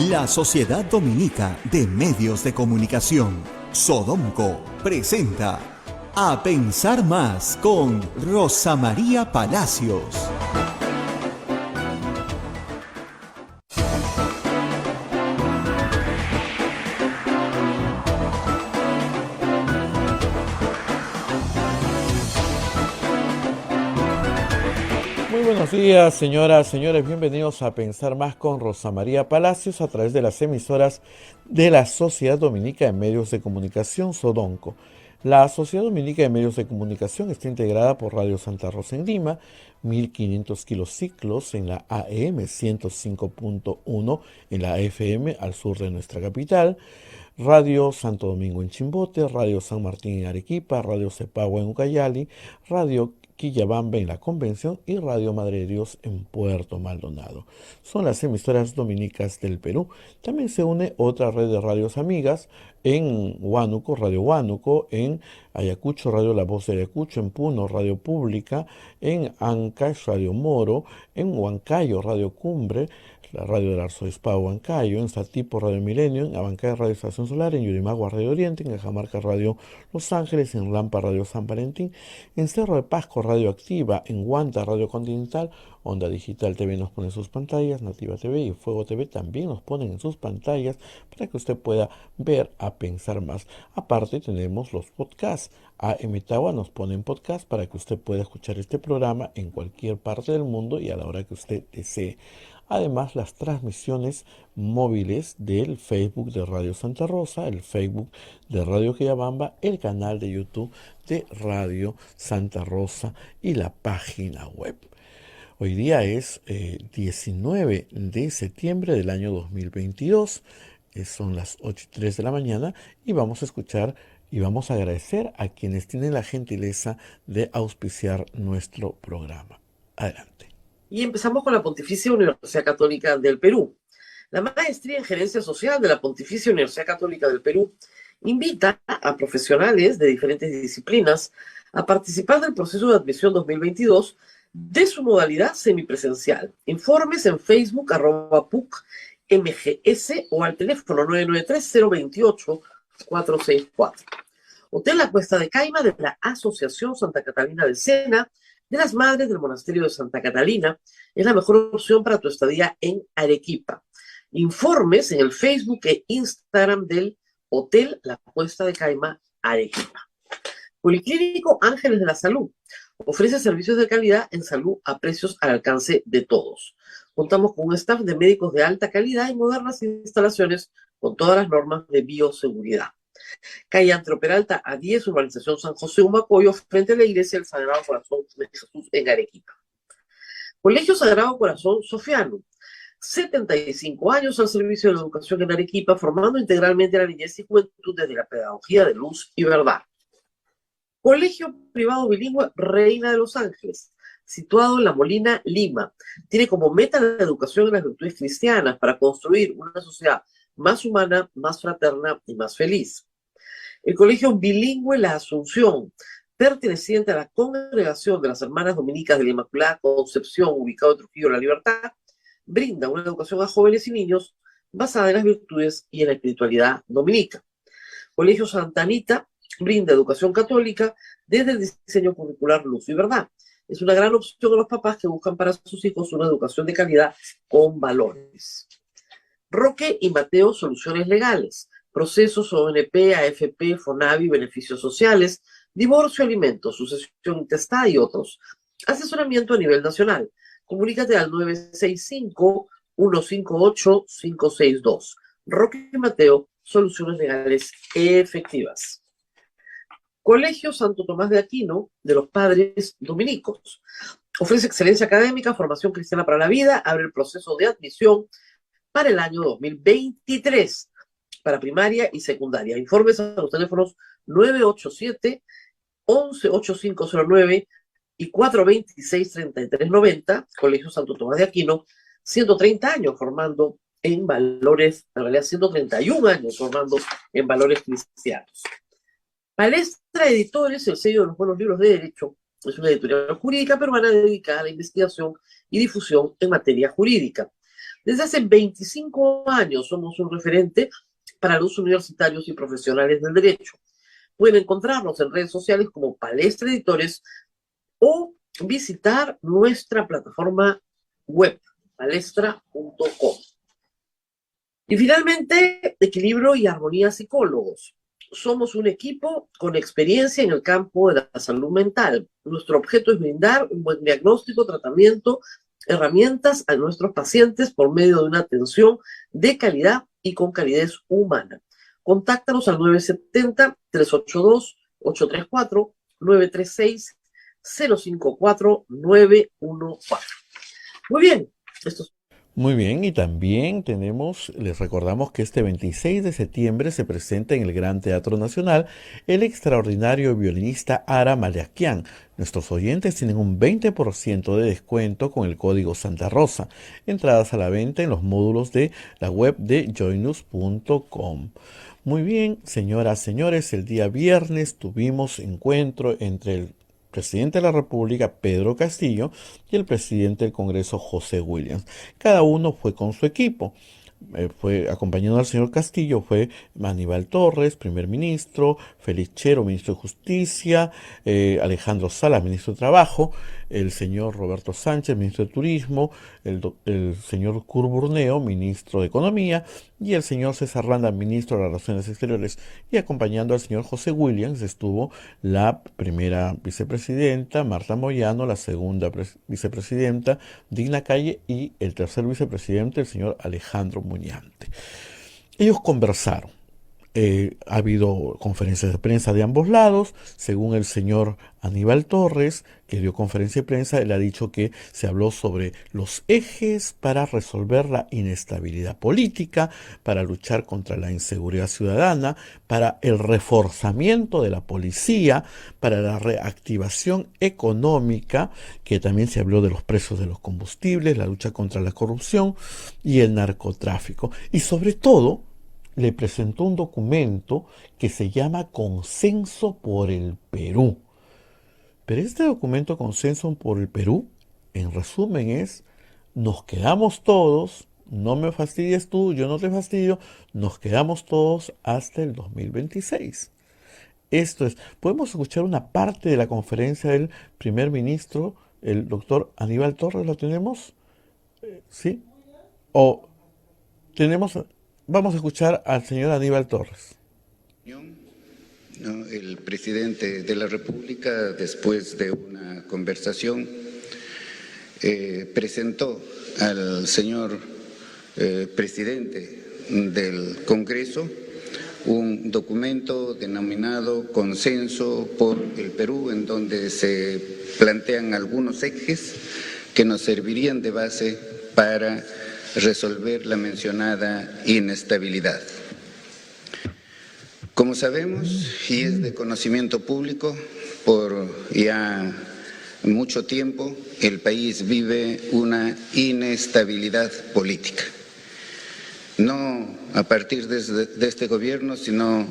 La Sociedad Dominica de Medios de Comunicación, Sodomco, presenta A Pensar Más con Rosa María Palacios. Buenos días, señoras, señores, bienvenidos a Pensar Más con Rosa María Palacios a través de las emisoras de la Sociedad Dominica de Medios de Comunicación, Sodonco. La Sociedad Dominica de Medios de Comunicación está integrada por Radio Santa Rosa en Lima, 1500 kilociclos en la AM, 105.1 en la FM al sur de nuestra capital, Radio Santo Domingo en Chimbote, Radio San Martín en Arequipa, Radio Cepagua en Ucayali, Radio Quillabamba en la Convención y Radio Madre de Dios en Puerto Maldonado. Son las emisoras dominicas del Perú. También se une otra red de radios amigas en Huánuco, Radio Huánuco, en Ayacucho, Radio La Voz de Ayacucho, en Puno, Radio Pública, en Ancash, Radio Moro, en Huancayo, Radio Cumbre, la radio del arzobispado Huancayo, en Satipo, Radio Milenio, en Abancay, Radio Estación Solar, en Yurimagua, Radio Oriente, en Cajamarca, Radio Los Ángeles, en Lampa, Radio San Valentín, en Cerro de Pasco, Radio Activa, en Huanta, Radio Continental, Onda Digital TV nos pone en sus pantallas, Nativa TV y Fuego TV también nos ponen en sus pantallas para que usted pueda ver A Pensar Más. Aparte tenemos los podcasts. AM Tawa nos pone en podcast para que usted pueda escuchar este programa en cualquier parte del mundo y a la hora que usted desee. Además, las transmisiones móviles del Facebook de Radio Santa Rosa, el Facebook de Radio Quillabamba, el canal de YouTube de Radio Santa Rosa y la página web. Hoy día es 19 de septiembre del año 2022, son las 8:03 de la mañana y vamos a escuchar y vamos a agradecer a quienes tienen la gentileza de auspiciar nuestro programa. Adelante. Y empezamos con la Pontificia Universidad Católica del Perú. La Maestría en Gerencia Social de la Pontificia Universidad Católica del Perú invita a profesionales de diferentes disciplinas a participar del proceso de admisión 2022 de su modalidad semipresencial. Informes en Facebook, @PUC-MGS o al teléfono 993-028-464. Hotel La Cuesta de Caima de la Asociación Santa Catalina del Sena, de las Madres del Monasterio de Santa Catalina, es la mejor opción para tu estadía en Arequipa. Informes en el Facebook e Instagram del Hotel La Cuesta de Caima, Arequipa. Policlínico Ángeles de la Salud ofrece servicios de calidad en salud a precios al alcance de todos. Contamos con un staff de médicos de alta calidad y modernas instalaciones con todas las normas de bioseguridad. Calle Antero Peralta, A10, urbanización San José Humacoyo, frente a la iglesia del Sagrado Corazón de Jesús en Arequipa. Colegio Sagrado Corazón Sofiano, 75 años al servicio de la educación en Arequipa, formando integralmente a la niñez y juventud desde la pedagogía de luz y verdad. Colegio Privado Bilingüe Reina de los Ángeles, situado en La Molina, Lima. Tiene como meta la educación en las virtudes cristianas para construir una sociedad más humana, más fraterna y más feliz. El Colegio Bilingüe La Asunción, perteneciente a la Congregación de las Hermanas Dominicas de la Inmaculada Concepción, ubicado en Trujillo, La Libertad, brinda una educación a jóvenes y niños basada en las virtudes y en la espiritualidad dominica. Colegio Santa Anita brinda educación católica desde el diseño curricular Luz y Verdad. Es una gran opción a los papás que buscan para sus hijos una educación de calidad con valores. Roque y Mateo Soluciones Legales, procesos ONP, AFP, FONAVI, beneficios sociales, divorcio, alimentos, sucesión intestada y otros. Asesoramiento a nivel nacional. Comunícate al 965-158-562. Roque y Mateo Soluciones Legales efectivas. Colegio Santo Tomás de Aquino de los Padres Dominicos. Ofrece excelencia académica, formación cristiana para la vida, abre el proceso de admisión para el año 2023 para primaria y secundaria. Informes a los teléfonos 987-118509 y 426-3390. Colegio Santo Tomás de Aquino, 130 años formando en valores, en realidad 131 años formando en valores cristianos. Palestra Editores, el sello de los buenos libros de derecho, es una editorial jurídica peruana dedicada a la investigación y difusión en materia jurídica. Desde hace 25 años somos un referente para los universitarios y profesionales del derecho. Pueden encontrarnos en redes sociales como Palestra Editores o visitar nuestra plataforma web, palestra.com. Y finalmente, Equilibrio y Armonía Psicólogos. Somos un equipo con experiencia en el campo de la salud mental. Nuestro objeto es brindar un buen diagnóstico, tratamiento, herramientas a nuestros pacientes por medio de una atención de calidad y con calidez humana. Contáctanos al 970-382-834, 936-054-914. Muy bien, esto es. Muy bien, y también les recordamos que este 26 de septiembre se presenta en el Gran Teatro Nacional el extraordinario violinista Ara Malakian. Nuestros oyentes tienen un 20% de descuento con el código Santa Rosa. Entradas a la venta en los módulos de la web de joinus.com. Muy bien, señoras, señores, el día viernes tuvimos encuentro entre el presidente de la República, Pedro Castillo, y el presidente del Congreso, José Williams. Cada uno fue con su equipo. Fue acompañando al señor Castillo, fue Aníbal Torres, primer ministro, Félix Chero, ministro de Justicia, Alejandro Salas, ministro de Trabajo, el señor Roberto Sánchez, ministro de Turismo, el señor Curburneo, ministro de Economía, y el señor César Randa, ministro de Relaciones Exteriores. Y acompañando al señor José Williams estuvo la primera vicepresidenta, Marta Moyano, la segunda vicepresidenta, Digna Calle, y el tercer vicepresidente, el señor Alejandro Muñante. Ellos conversaron. Ha habido conferencias de prensa de ambos lados. Según el señor Aníbal Torres, que dio conferencia de prensa, él ha dicho que se habló sobre los ejes para resolver la inestabilidad política, para luchar contra la inseguridad ciudadana, para el reforzamiento de la policía, para la reactivación económica, que también se habló de los precios de los combustibles, la lucha contra la corrupción y el narcotráfico. Y sobre todo, le presentó un documento que se llama Consenso por el Perú. Pero este documento Consenso por el Perú, en resumen, es: nos quedamos todos, no me fastidies tú, yo no te fastidio, nos quedamos todos hasta el 2026. Esto es, podemos escuchar una parte de la conferencia del primer ministro, el doctor Aníbal Torres. ¿Lo tenemos? ¿Sí? ¿O tenemos? Vamos a escuchar al señor Aníbal Torres. El presidente de la República, después de una conversación, presentó al señor presidente del Congreso un documento denominado Consenso por el Perú, en donde se plantean algunos ejes que nos servirían de base para resolver la mencionada inestabilidad. Como sabemos, y es de conocimiento público, por ya mucho tiempo el país vive una inestabilidad política. No a partir de este gobierno, sino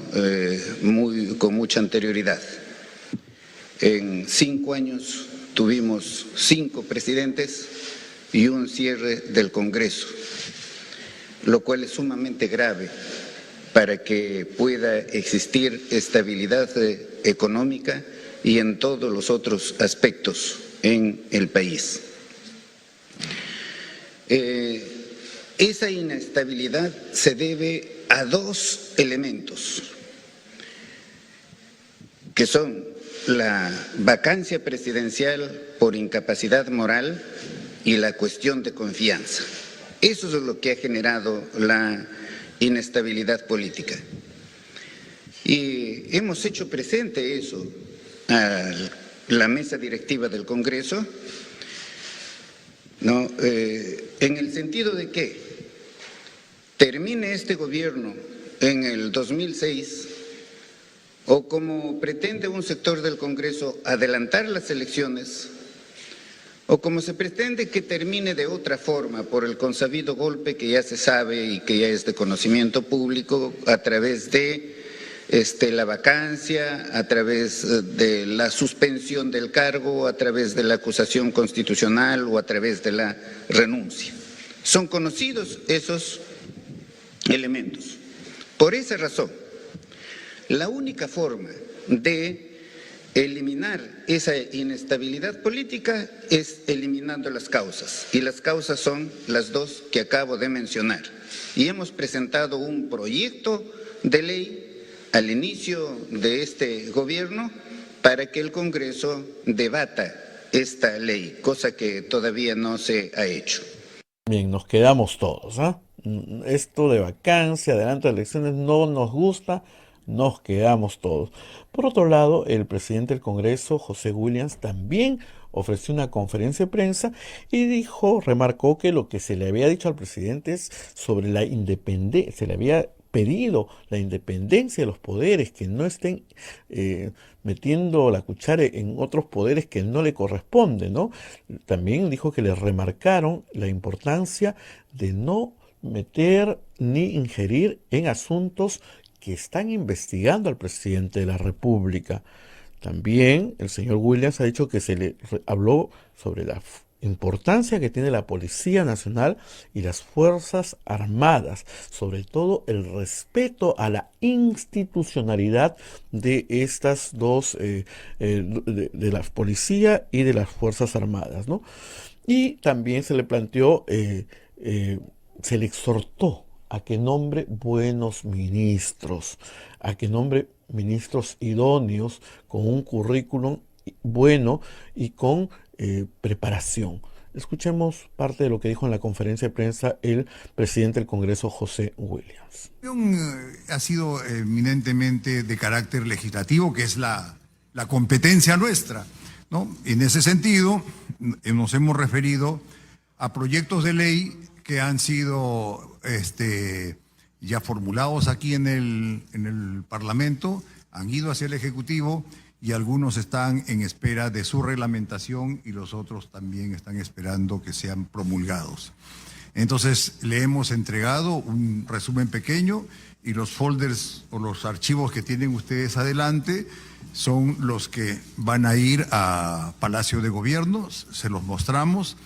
con mucha anterioridad. En 5 años tuvimos 5 presidentes y un cierre del Congreso, lo cual es sumamente grave para que pueda existir estabilidad económica y en todos los otros aspectos en el país. Esa inestabilidad se debe a 2 elementos, que son la vacancia presidencial por incapacidad moral y la cuestión de confianza. Eso es lo que ha generado la inestabilidad política. Y hemos hecho presente eso a la mesa directiva del Congreso, ¿no? En el sentido de que termine este gobierno en el 2006, o como pretende un sector del Congreso adelantar las elecciones, o como se pretende que termine de otra forma por el consabido golpe que ya se sabe y que ya es de conocimiento público, a través de la vacancia, a través de la suspensión del cargo, a través de la acusación constitucional o a través de la renuncia. Son conocidos esos elementos. Por esa razón, la única forma de eliminar esa inestabilidad política es eliminando las causas, y las causas son las dos que acabo de mencionar. Y hemos presentado un proyecto de ley al inicio de este gobierno para que el Congreso debata esta ley, cosa que todavía no se ha hecho. Bien, nos quedamos todos, ¿ah? Esto de vacancia, adelanto de elecciones, no nos gusta, nos quedamos todos. Por otro lado, el presidente del Congreso, José Williams, también ofreció una conferencia de prensa y remarcó que lo que se le había dicho al presidente es sobre la independencia, se le había pedido la independencia de los poderes, que no estén metiendo la cuchara en otros poderes que no le corresponden, ¿no? También dijo que le remarcaron la importancia de no meter ni ingerir en asuntos que están investigando al presidente de la República. También el señor Williams ha dicho que se le habló sobre la importancia que tiene la Policía Nacional y las Fuerzas Armadas, sobre todo el respeto a la institucionalidad de estas dos, de la Policía y de las Fuerzas Armadas, ¿no? Y también se le planteó, se le exhortó a que nombre buenos ministros, a que nombre ministros idóneos con un currículum bueno y con preparación. Escuchemos parte de lo que dijo en la conferencia de prensa el presidente del Congreso, José Williams. Ha sido eminentemente de carácter legislativo, que es la competencia nuestra, ¿no? En ese sentido, nos hemos referido a proyectos de ley que han sido ya formulados aquí en el Parlamento, han ido hacia el Ejecutivo y algunos están en espera de su reglamentación y los otros también están esperando que sean promulgados. Entonces le hemos entregado un resumen pequeño y los folders o los archivos que tienen ustedes adelante son los que van a ir a Palacio de Gobierno, se los mostramos.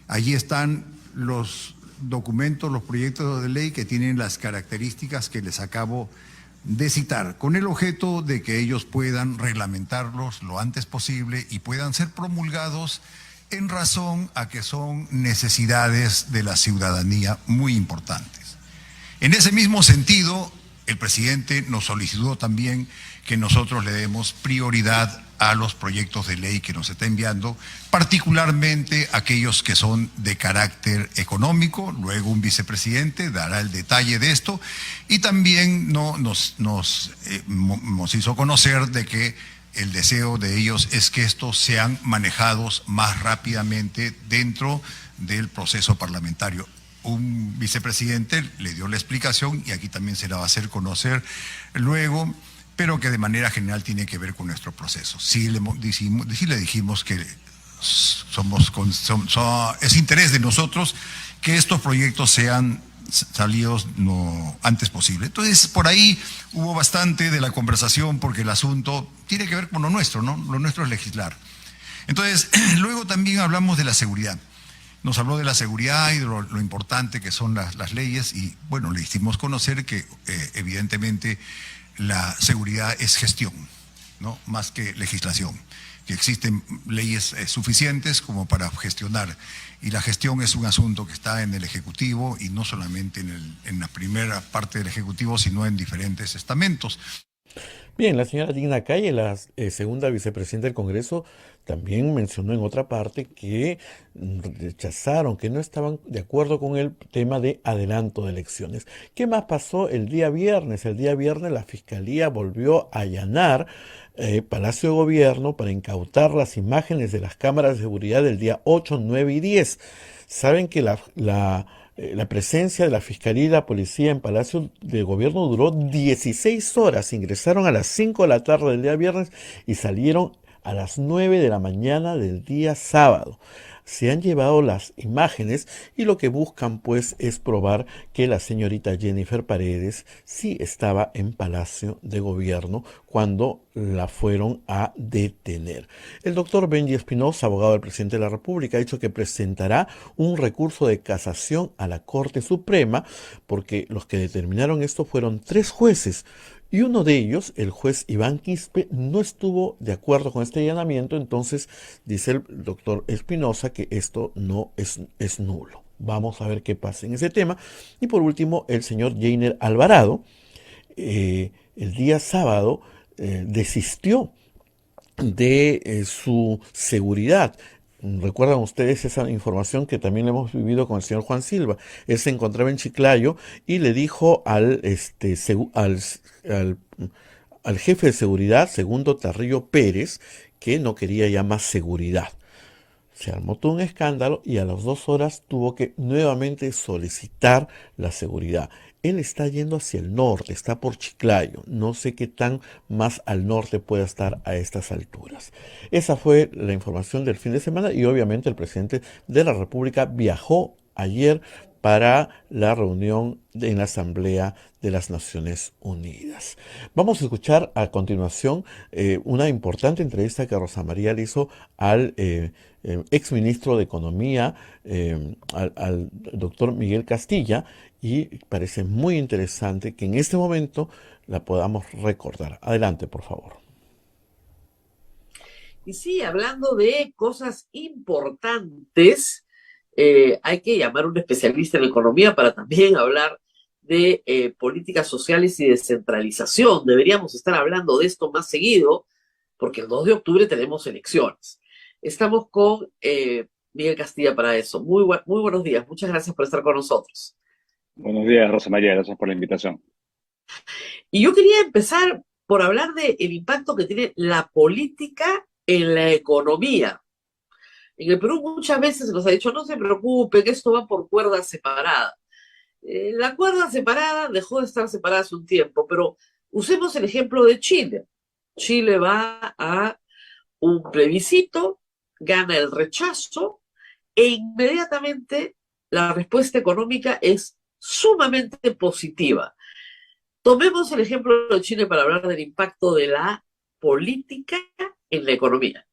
Allí están los documentos, los proyectos de ley que tienen las características que les acabo de citar, con el objeto de que ellos puedan reglamentarlos lo antes posible y puedan ser promulgados en razón a que son necesidades de la ciudadanía muy importantes. En ese mismo sentido, el presidente nos solicitó también que nosotros le demos prioridad a los proyectos de ley que nos está enviando, particularmente aquellos que son de carácter económico. Luego un vicepresidente dará el detalle de esto y también nos hizo conocer de que el deseo de ellos es que estos sean manejados más rápidamente dentro del proceso parlamentario. Un vicepresidente le dio la explicación y aquí también se la va a hacer conocer luego, pero que de manera general tiene que ver con nuestro proceso. Sí le dijimos que es interés de nosotros que estos proyectos sean salidos lo antes posible. Entonces, por ahí hubo bastante de la conversación porque el asunto tiene que ver con lo nuestro, ¿no? Lo nuestro es legislar. Entonces, luego también hablamos de la seguridad. Nos habló de la seguridad y de lo importante que son las leyes y, bueno, le hicimos conocer que evidentemente la seguridad es gestión, ¿no? Más que legislación, que existen leyes suficientes como para gestionar y la gestión es un asunto que está en el Ejecutivo y no solamente en la primera parte del Ejecutivo, sino en diferentes estamentos. Bien, la señora Dina Calle, la segunda vicepresidenta del Congreso, también mencionó en otra parte que rechazaron, que no estaban de acuerdo con el tema de adelanto de elecciones. ¿Qué más pasó el día viernes? El día viernes la Fiscalía volvió a allanar Palacio de Gobierno para incautar las imágenes de las cámaras de seguridad del día 8, 9 y 10. Saben que la presencia de la Fiscalía y la Policía en Palacio de Gobierno duró 16 horas. Ingresaron a las 5 de la tarde del día viernes y salieron a las 9 de la mañana del día sábado. Se han llevado las imágenes y lo que buscan pues es probar que la señorita Jennifer Paredes sí estaba en Palacio de Gobierno cuando la fueron a detener. El doctor Benji Espinosa, abogado del presidente de la República, ha dicho que presentará un recurso de casación a la Corte Suprema porque los que determinaron esto fueron 3 jueces. Y uno de ellos, el juez Iván Quispe, no estuvo de acuerdo con este allanamiento, entonces dice el doctor Espinosa que esto no es nulo. Vamos a ver qué pasa en ese tema. Y por último, el señor Jainer Alvarado, el día sábado, desistió de su seguridad. Recuerdan ustedes esa información que también hemos vivido con el señor Juan Silva. Él se encontraba en Chiclayo y le dijo al, al jefe de seguridad, Segundo Tarrillo Pérez, que no quería ya más seguridad. Se armó todo un escándalo y a las 2 horas tuvo que nuevamente solicitar la seguridad. Él está yendo hacia el norte, está por Chiclayo. No sé qué tan más al norte pueda estar a estas alturas. Esa fue la información del fin de semana y obviamente el presidente de la República viajó ayer para la reunión en la Asamblea de las Naciones Unidas. Vamos a escuchar a continuación una importante entrevista que Rosa María le hizo al exministro de Economía, al doctor Miguel Castilla, y parece muy interesante que en este momento la podamos recordar. Adelante, por favor. Y sí, hablando de cosas importantes, hay que llamar a un especialista en economía para también hablar de políticas sociales y descentralización. Deberíamos estar hablando de esto más seguido, porque el 2 de octubre tenemos elecciones. Estamos con Miguel Castilla para eso. Muy buenos días. Muchas gracias por estar con nosotros. Buenos días, Rosa María, gracias por la invitación. Y yo quería empezar por hablar del impacto que tiene la política en la economía. En el Perú muchas veces se nos ha dicho, no se preocupe, que esto va por cuerda separada. La cuerda separada dejó de estar separada hace un tiempo, pero usemos el ejemplo de Chile. Chile va a un plebiscito, gana el rechazo e inmediatamente la respuesta económica es sumamente positiva. Tomemos el ejemplo de Chile para hablar del impacto de la política en la economía.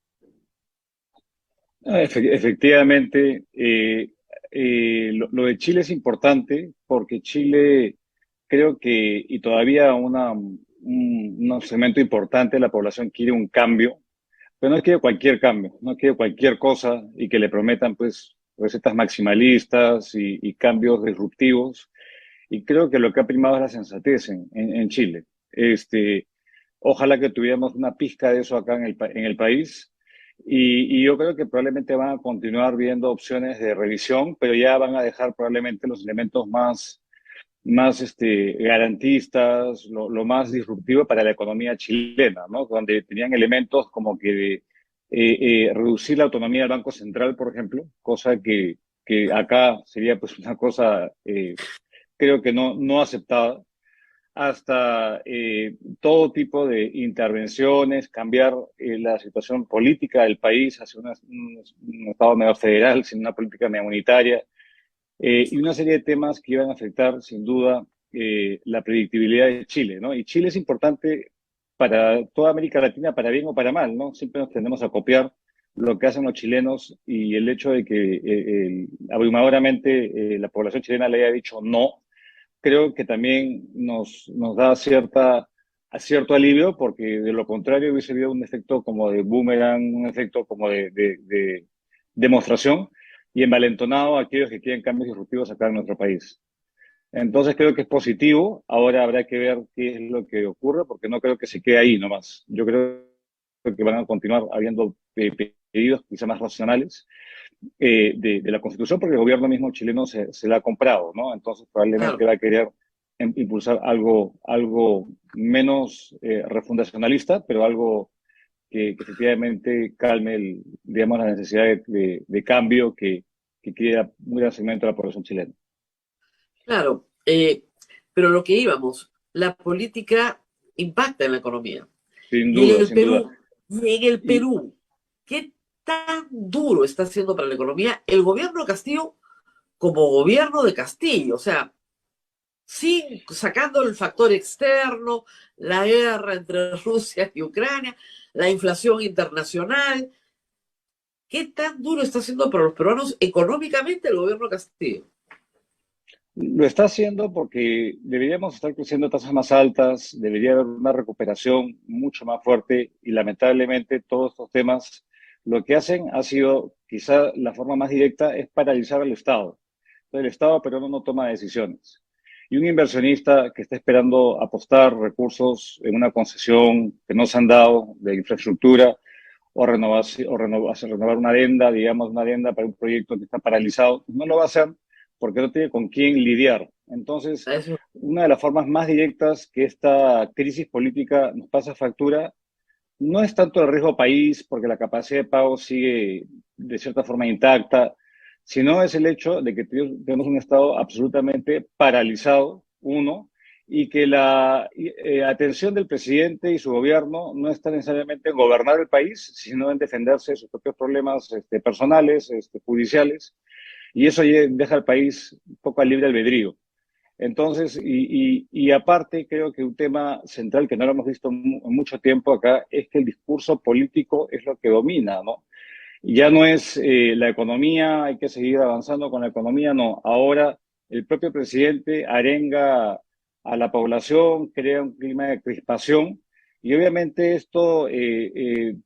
Efectivamente, lo de Chile es importante porque Chile creo que, y todavía un segmento importante de la población quiere un cambio, pero no quiere cualquier cambio, no quiere cualquier cosa y que le prometan pues recetas maximalistas y cambios disruptivos. Y creo que lo que ha primado es la sensatez en Chile. Ojalá que tuviéramos una pizca de eso acá en el país. Y yo creo que probablemente van a continuar viendo opciones de revisión, pero ya van a dejar probablemente los elementos más garantistas, lo más disruptivo para la economía chilena, ¿no? Donde tenían elementos como que reducir la autonomía del Banco Central, por ejemplo, cosa que acá sería pues una cosa, creo que no aceptada, hasta todo tipo de intervenciones, cambiar la situación política del país hacia un Estado medio federal, sin una política medio unitaria, y una serie de temas que iban a afectar, sin duda, la predictibilidad de Chile, ¿no? Y Chile es importante para toda América Latina, para bien o para mal, ¿no? Siempre nos tendemos a copiar lo que hacen los chilenos y el hecho de que abrumadoramente la población chilena le haya dicho no, creo que también nos da cierto alivio, porque de lo contrario hubiese habido un efecto como de boomerang, un efecto como de demostración y envalentonado a aquellos que quieren cambios disruptivos acá en nuestro país. Entonces creo que es positivo. Ahora habrá que ver qué es lo que ocurre, porque no creo que se quede ahí nomás. Yo creo que van a continuar habiendo pedidos quizá más racionales de la Constitución, porque el gobierno mismo chileno se la ha comprado, ¿no? Entonces probablemente Claro. va a querer impulsar algo menos refundacionalista, pero algo que efectivamente calme, digamos, la necesidad de cambio que quiere un gran segmento de la población chilena. Claro, pero lo que íbamos, la política impacta en la economía. Sin Y en duda, el sin duda. Perú, y en el Y Perú, ¿qué tan duro está haciendo para la economía el gobierno de Castillo como gobierno de Castillo? O sea, sin, sacando el factor externo, la guerra entre Rusia y Ucrania, la inflación internacional. ¿Qué tan duro está haciendo para los peruanos económicamente el gobierno de Castillo? Lo está haciendo porque deberíamos estar creciendo a tasas más altas, debería haber una recuperación mucho más fuerte y lamentablemente todos estos temas lo que hacen ha sido, quizá la forma más directa es paralizar al Estado. Entonces, el Estado peruano no toma decisiones. Y un inversionista que está esperando apostar recursos en una concesión que no se han dado de infraestructura renovar una adenda, digamos, una adenda para un proyecto que está paralizado, no lo va a hacer porque no tiene con quién lidiar. Entonces, Eso. una de las formas más directas que esta crisis política nos pasa factura no es tanto el riesgo país, porque la capacidad de pago sigue de cierta forma intacta, sino es el hecho de que tenemos un Estado absolutamente paralizado, uno, y que la atención del presidente y su gobierno no está necesariamente en gobernar el país, sino en defenderse de sus propios problemas personales, judiciales, y eso deja al país un poco a libre albedrío. Entonces, y aparte, creo que un tema central que no lo hemos visto en mucho tiempo acá es que el discurso político es lo que domina, ¿no? Ya no es la economía, hay que seguir avanzando con la economía, no. Ahora el propio presidente arenga a la población, crea un clima de crispación y obviamente esto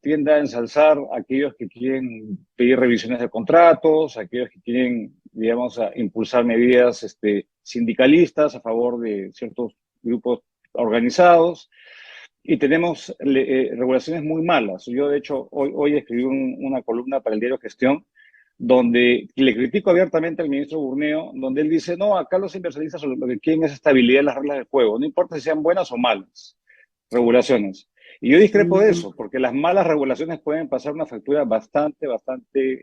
tiende a ensalzar a aquellos que quieren pedir revisiones de contratos, a aquellos que quieren, digamos, a impulsar medidas sindicalistas a favor de ciertos grupos organizados. Y tenemos regulaciones muy malas. Yo, de hecho, hoy escribí una columna para el diario Gestión, donde le critico abiertamente al ministro Burneo, donde él dice, no, acá los inversionistas lo que quieren es estabilidad en las reglas del juego, no importa si sean buenas o malas regulaciones. Y yo discrepo de eso, porque las malas regulaciones pueden pasar una factura bastante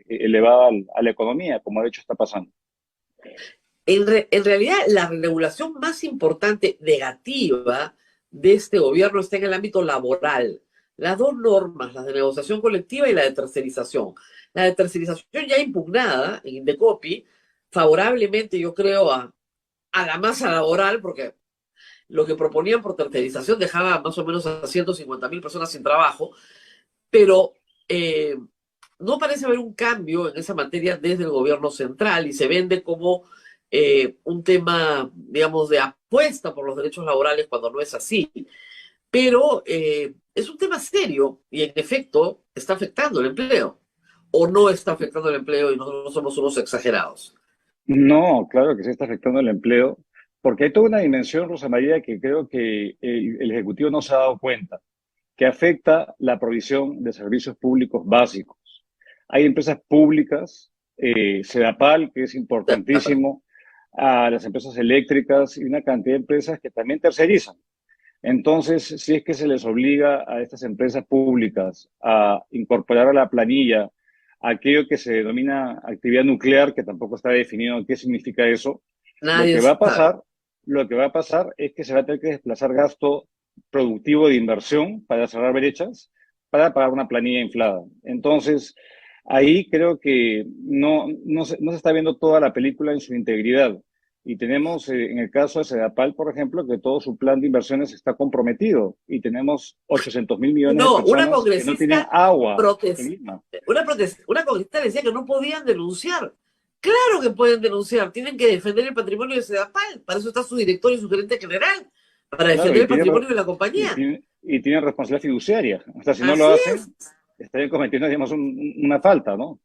elevada a la economía, como de hecho está pasando. En realidad, la regulación más importante negativa de este gobierno está en el ámbito laboral. Las dos normas, la de negociación colectiva y la de tercerización. La de tercerización ya impugnada en Indecopi, favorablemente yo creo a la masa laboral, porque lo que proponían por tercerización dejaba más o menos a 150.000 personas sin trabajo, pero no parece haber un cambio en esa materia desde el gobierno central y se vende como un tema, digamos, de apuesta por los derechos laborales cuando no es así. Pero es un tema serio y en efecto está afectando el empleo. ¿O no está afectando el empleo y nosotros somos unos exagerados? No, claro que sí está afectando el empleo, porque hay toda una dimensión, Rosa María, que creo que el Ejecutivo no se ha dado cuenta, que afecta la provisión de servicios públicos básicos. Hay empresas públicas, Sedapal, que es importantísimo, a las empresas eléctricas y una cantidad de empresas que también tercerizan. Entonces, si es que se les obliga a estas empresas públicas a incorporar a la planilla aquello que se denomina actividad nuclear, que tampoco está definido qué significa eso, lo Nadie que va a sabe. pasar, lo que va a pasar es que se va a tener que desplazar gasto productivo de inversión para cerrar brechas, para pagar una planilla inflada. Entonces, ahí creo que no se está viendo toda la película en su integridad. Y tenemos, en el caso de Sedapal, por ejemplo, que todo su plan de inversiones está comprometido y tenemos 800.000 millones de No, una personas que no tienen congresista agua en protestó. Lima. Una congresista decía que no podían denunciar. Claro que pueden denunciar, tienen que defender el patrimonio de Sedapal. Para eso está su director y su gerente general, para Claro, defender el patrimonio de la compañía. y tienen responsabilidad fiduciaria. O sea, si no lo Así hacen, es. estarían cometiendo, digamos, una falta, ¿no?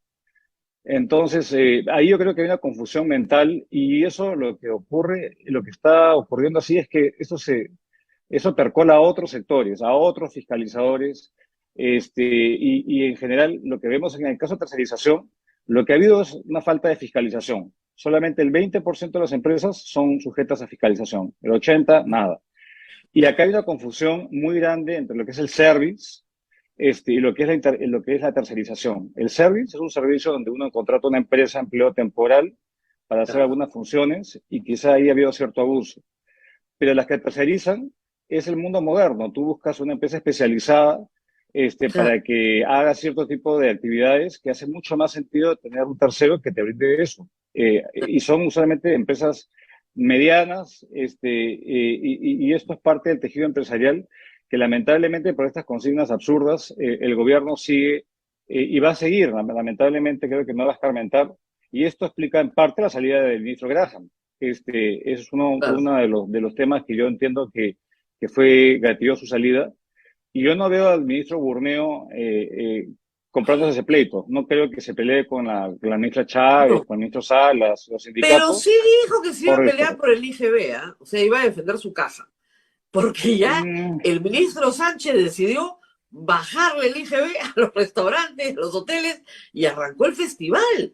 Entonces, ahí yo creo que hay una confusión mental y eso lo que ocurre, lo que está ocurriendo así es que eso percola a otros sectores, a otros fiscalizadores, y en general lo que vemos en el caso de tercerización, lo que ha habido es una falta de fiscalización. Solamente el 20% de las empresas son sujetas a fiscalización, el 80% nada. Y acá hay una confusión muy grande entre lo que es el service y lo que es la tercerización. El service es un servicio donde uno contrata una empresa, empleo temporal, para hacer Claro. algunas funciones y quizá ahí ha habido cierto abuso. Pero las que tercerizan es el mundo moderno. Tú buscas una empresa especializada Claro. para que haga cierto tipo de actividades que hace mucho más sentido tener un tercero que te brinde eso. Y son usualmente empresas medianas, y esto es parte del tejido empresarial que lamentablemente por estas consignas absurdas el gobierno sigue y va a seguir, lamentablemente creo que no va a escarmentar, y esto explica en parte la salida del ministro Graham. Es Claro. uno de los temas que yo entiendo que fue gatillo su salida, y yo no veo al ministro Burneo comprándose ese pleito. No creo que se pelee con la ministra Chávez, No. con el ministro Salas, los Pero sí sindicatos, dijo que se iba a por pelear esto. por el IGB, ¿ah? O sea, iba a defender su casa. Porque ya Mm, el ministro Sánchez decidió bajarle el IGB a los restaurantes, a los hoteles, y arrancó el festival.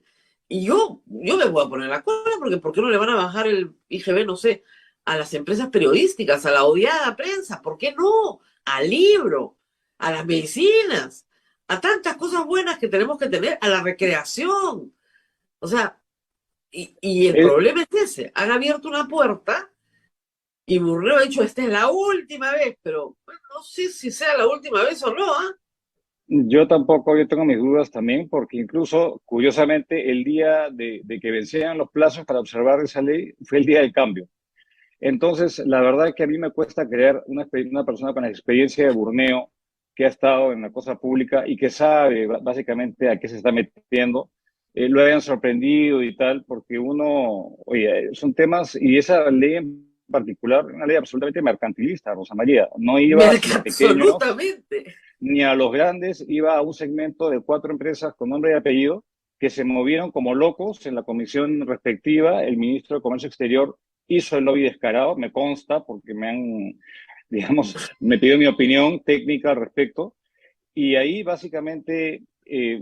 Y yo me voy a poner la cola porque ¿por qué no le van a bajar el IGB, no sé, a las empresas periodísticas, a la odiada prensa? ¿Por qué no? Al libro, a las medicinas, a tantas cosas buenas que tenemos que tener, a la recreación. O sea, y el es- problema es ese, han abierto una puerta y Burreo ha dicho, esta es la última vez, pero bueno, no sé si sea la última vez o no, ¿ah? yo tampoco, yo tengo mis dudas también, porque incluso, curiosamente, el día de que vencían los plazos para observar esa ley fue el día del cambio. Entonces, la verdad es que a mí me cuesta creer una persona con la experiencia de Burneo, que ha estado en la cosa pública y que sabe básicamente a qué se está metiendo, lo hayan sorprendido y tal, porque uno, oye, son temas, y esa ley en particular, una ley absolutamente mercantilista, Rosa María, no iba a los pequeños Absolutamente. ni a los grandes, iba a un segmento de 4 empresas con nombre y apellido que se movieron como locos en la comisión respectiva. El ministro de Comercio Exterior hizo el lobby descarado, me consta, porque me han, digamos, me pidió mi opinión técnica al respecto. Y ahí básicamente,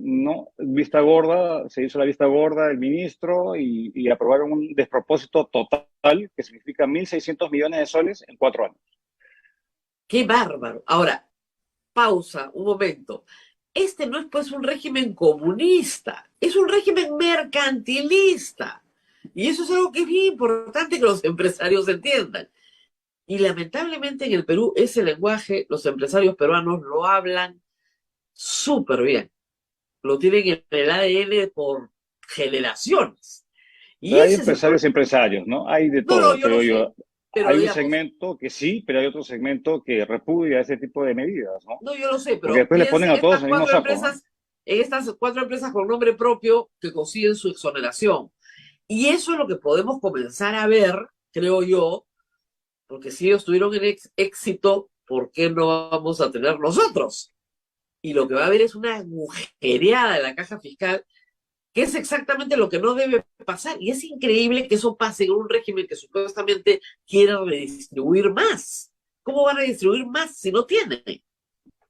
no, vista gorda, se hizo la vista gorda del ministro y aprobaron un despropósito total que significa 1.600 millones de soles en 4 años. Qué bárbaro. Ahora, pausa, un momento. Este no es pues un régimen comunista, es un régimen mercantilista. Y eso es algo que es bien importante que los empresarios entiendan. Y lamentablemente en el Perú ese lenguaje, los empresarios peruanos lo hablan súper bien. Lo tienen en el ADN por generaciones. Y Pero hay ese es el empresarios problema. y empresarios, ¿no? Hay de No, no, todo, yo lo creo sé. yo. Pero Hay un digamos, segmento que sí, pero hay otro segmento que repudia ese tipo de medidas, ¿no? no, yo lo sé, Porque pero después le piensa ponen en a todos estas en el mismo cuatro saco, ¿no? empresas, en estas cuatro empresas con nombre propio que consiguen su exoneración. Y eso es lo que podemos comenzar a ver, creo yo, porque si ellos tuvieron el éxito, ¿por qué no vamos a tener nosotros? Y lo que va a haber es una agujereada de la caja fiscal, que es exactamente lo que no debe pasar. Y es increíble que eso pase en un régimen que supuestamente quiere redistribuir más. ¿Cómo van a redistribuir más si no tiene?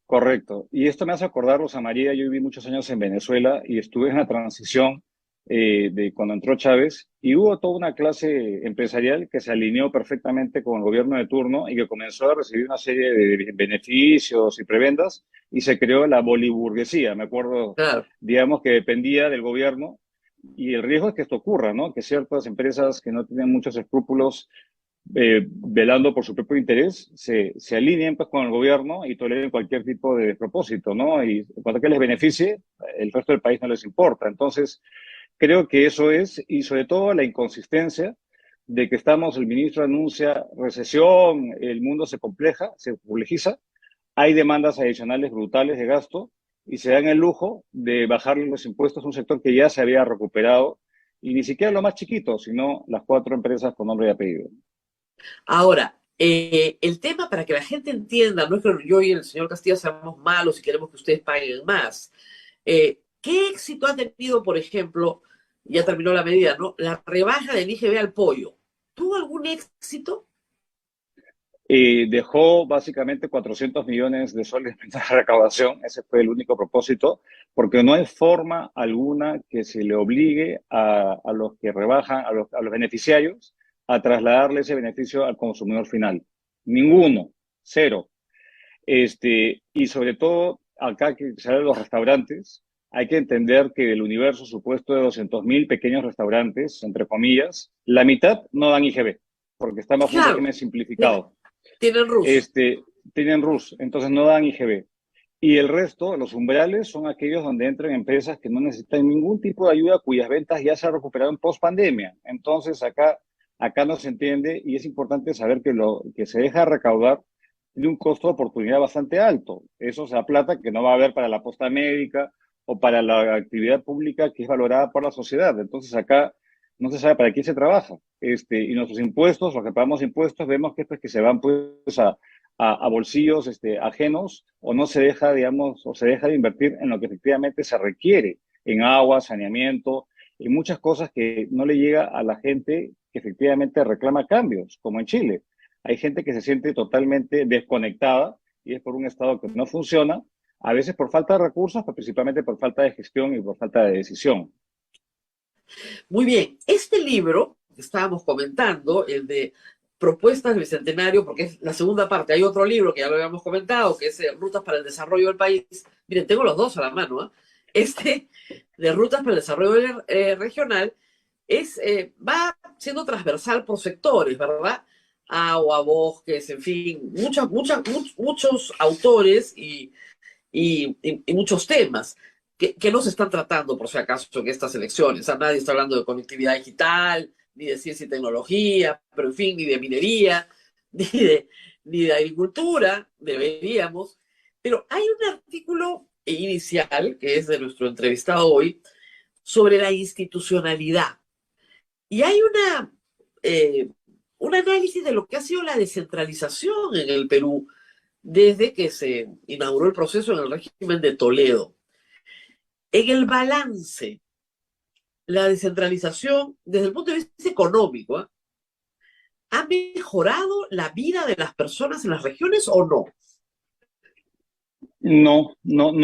Correcto. Y esto me hace acordar, Rosa María, yo viví muchos años en Venezuela y estuve en la transición de cuando entró Chávez, y hubo toda una clase empresarial que se alineó perfectamente con el gobierno de turno y que comenzó a recibir una serie de beneficios y prebendas, y se creó la boliburguesía. Me acuerdo, Claro. digamos, que dependía del gobierno, y el riesgo es que esto ocurra, ¿no? Que ciertas empresas que no tienen muchos escrúpulos velando por su propio interés, se alineen pues, con el gobierno y toleren cualquier tipo de despropósito, ¿no? Y cuando que les beneficie, el resto del país no les importa. Entonces, creo que eso es, y sobre todo la inconsistencia de que estamos, el ministro anuncia recesión, el mundo se complejiza, hay demandas adicionales brutales de gasto y se dan el lujo de bajarle los impuestos a un sector que ya se había recuperado, y ni siquiera lo más chiquito, sino las 4 empresas con nombre y apellido. Ahora, el tema para que la gente entienda, no es que yo y el señor Castillo seamos malos y queremos que ustedes paguen más. ¿Qué éxito ha tenido, por ejemplo, ya terminó la medida, ¿no? La rebaja del IGB al pollo. ¿Tuvo algún éxito? Dejó básicamente 400 millones de soles en la recaudación. Ese fue el único propósito, porque no hay forma alguna que se le obligue a los que rebajan, a los beneficiarios, a trasladarle ese beneficio al consumidor final. Ninguno, cero. Y sobre todo, acá que se habla de los restaurantes, hay que entender que del universo supuesto de 200.000 pequeños restaurantes, entre comillas, la mitad no dan IGB, porque están bajo un Claro, régimen tienen, simplificado. tienen RUS. este, Tienen RUS, entonces no dan IGB. Y el resto, los umbrales, son aquellos donde entran empresas que no necesitan ningún tipo de ayuda, cuyas ventas ya se han recuperado en post-pandemia. Entonces, acá no se entiende, y es importante saber que lo que se deja recaudar tiene un costo de oportunidad bastante alto. Eso sea plata que no va a haber para la posta médica o para la actividad pública que es valorada por la sociedad. Entonces, acá no se sabe para quién se trabaja. Y nuestros impuestos, los que pagamos impuestos, vemos que, pues, que se van, pues, a bolsillos ajenos, o no se deja, digamos, o se deja de invertir en lo que efectivamente se requiere, en agua, saneamiento, y muchas cosas que no le llega a la gente que efectivamente reclama cambios, como en Chile. Hay gente que se siente totalmente desconectada, y es por un Estado que no funciona, a veces por falta de recursos, pero principalmente por falta de gestión y por falta de decisión. Muy bien, este libro que estábamos comentando, el de Propuestas del Bicentenario, porque es la segunda parte, hay otro libro que ya lo habíamos comentado, que es Rutas para el Desarrollo del País. Miren, tengo los dos a la mano, ¿eh? Este de Rutas para el Desarrollo Regional va siendo transversal por sectores, ¿verdad? Agua, bosques, en fin, muchos autores y muchos temas que no se están tratando, por si acaso, en estas elecciones. O sea, nadie está hablando de conectividad digital, ni de ciencia y tecnología, pero en fin, ni de minería, ni de agricultura, deberíamos. Pero hay un artículo inicial, que es de nuestro entrevistado hoy, sobre la institucionalidad. Y hay un análisis de lo que ha sido la descentralización en el Perú desde que se inauguró el proceso en el régimen de Toledo. En el balance, la descentralización, desde el punto de vista económico, ¿ha mejorado la vida de las personas en las regiones o no? No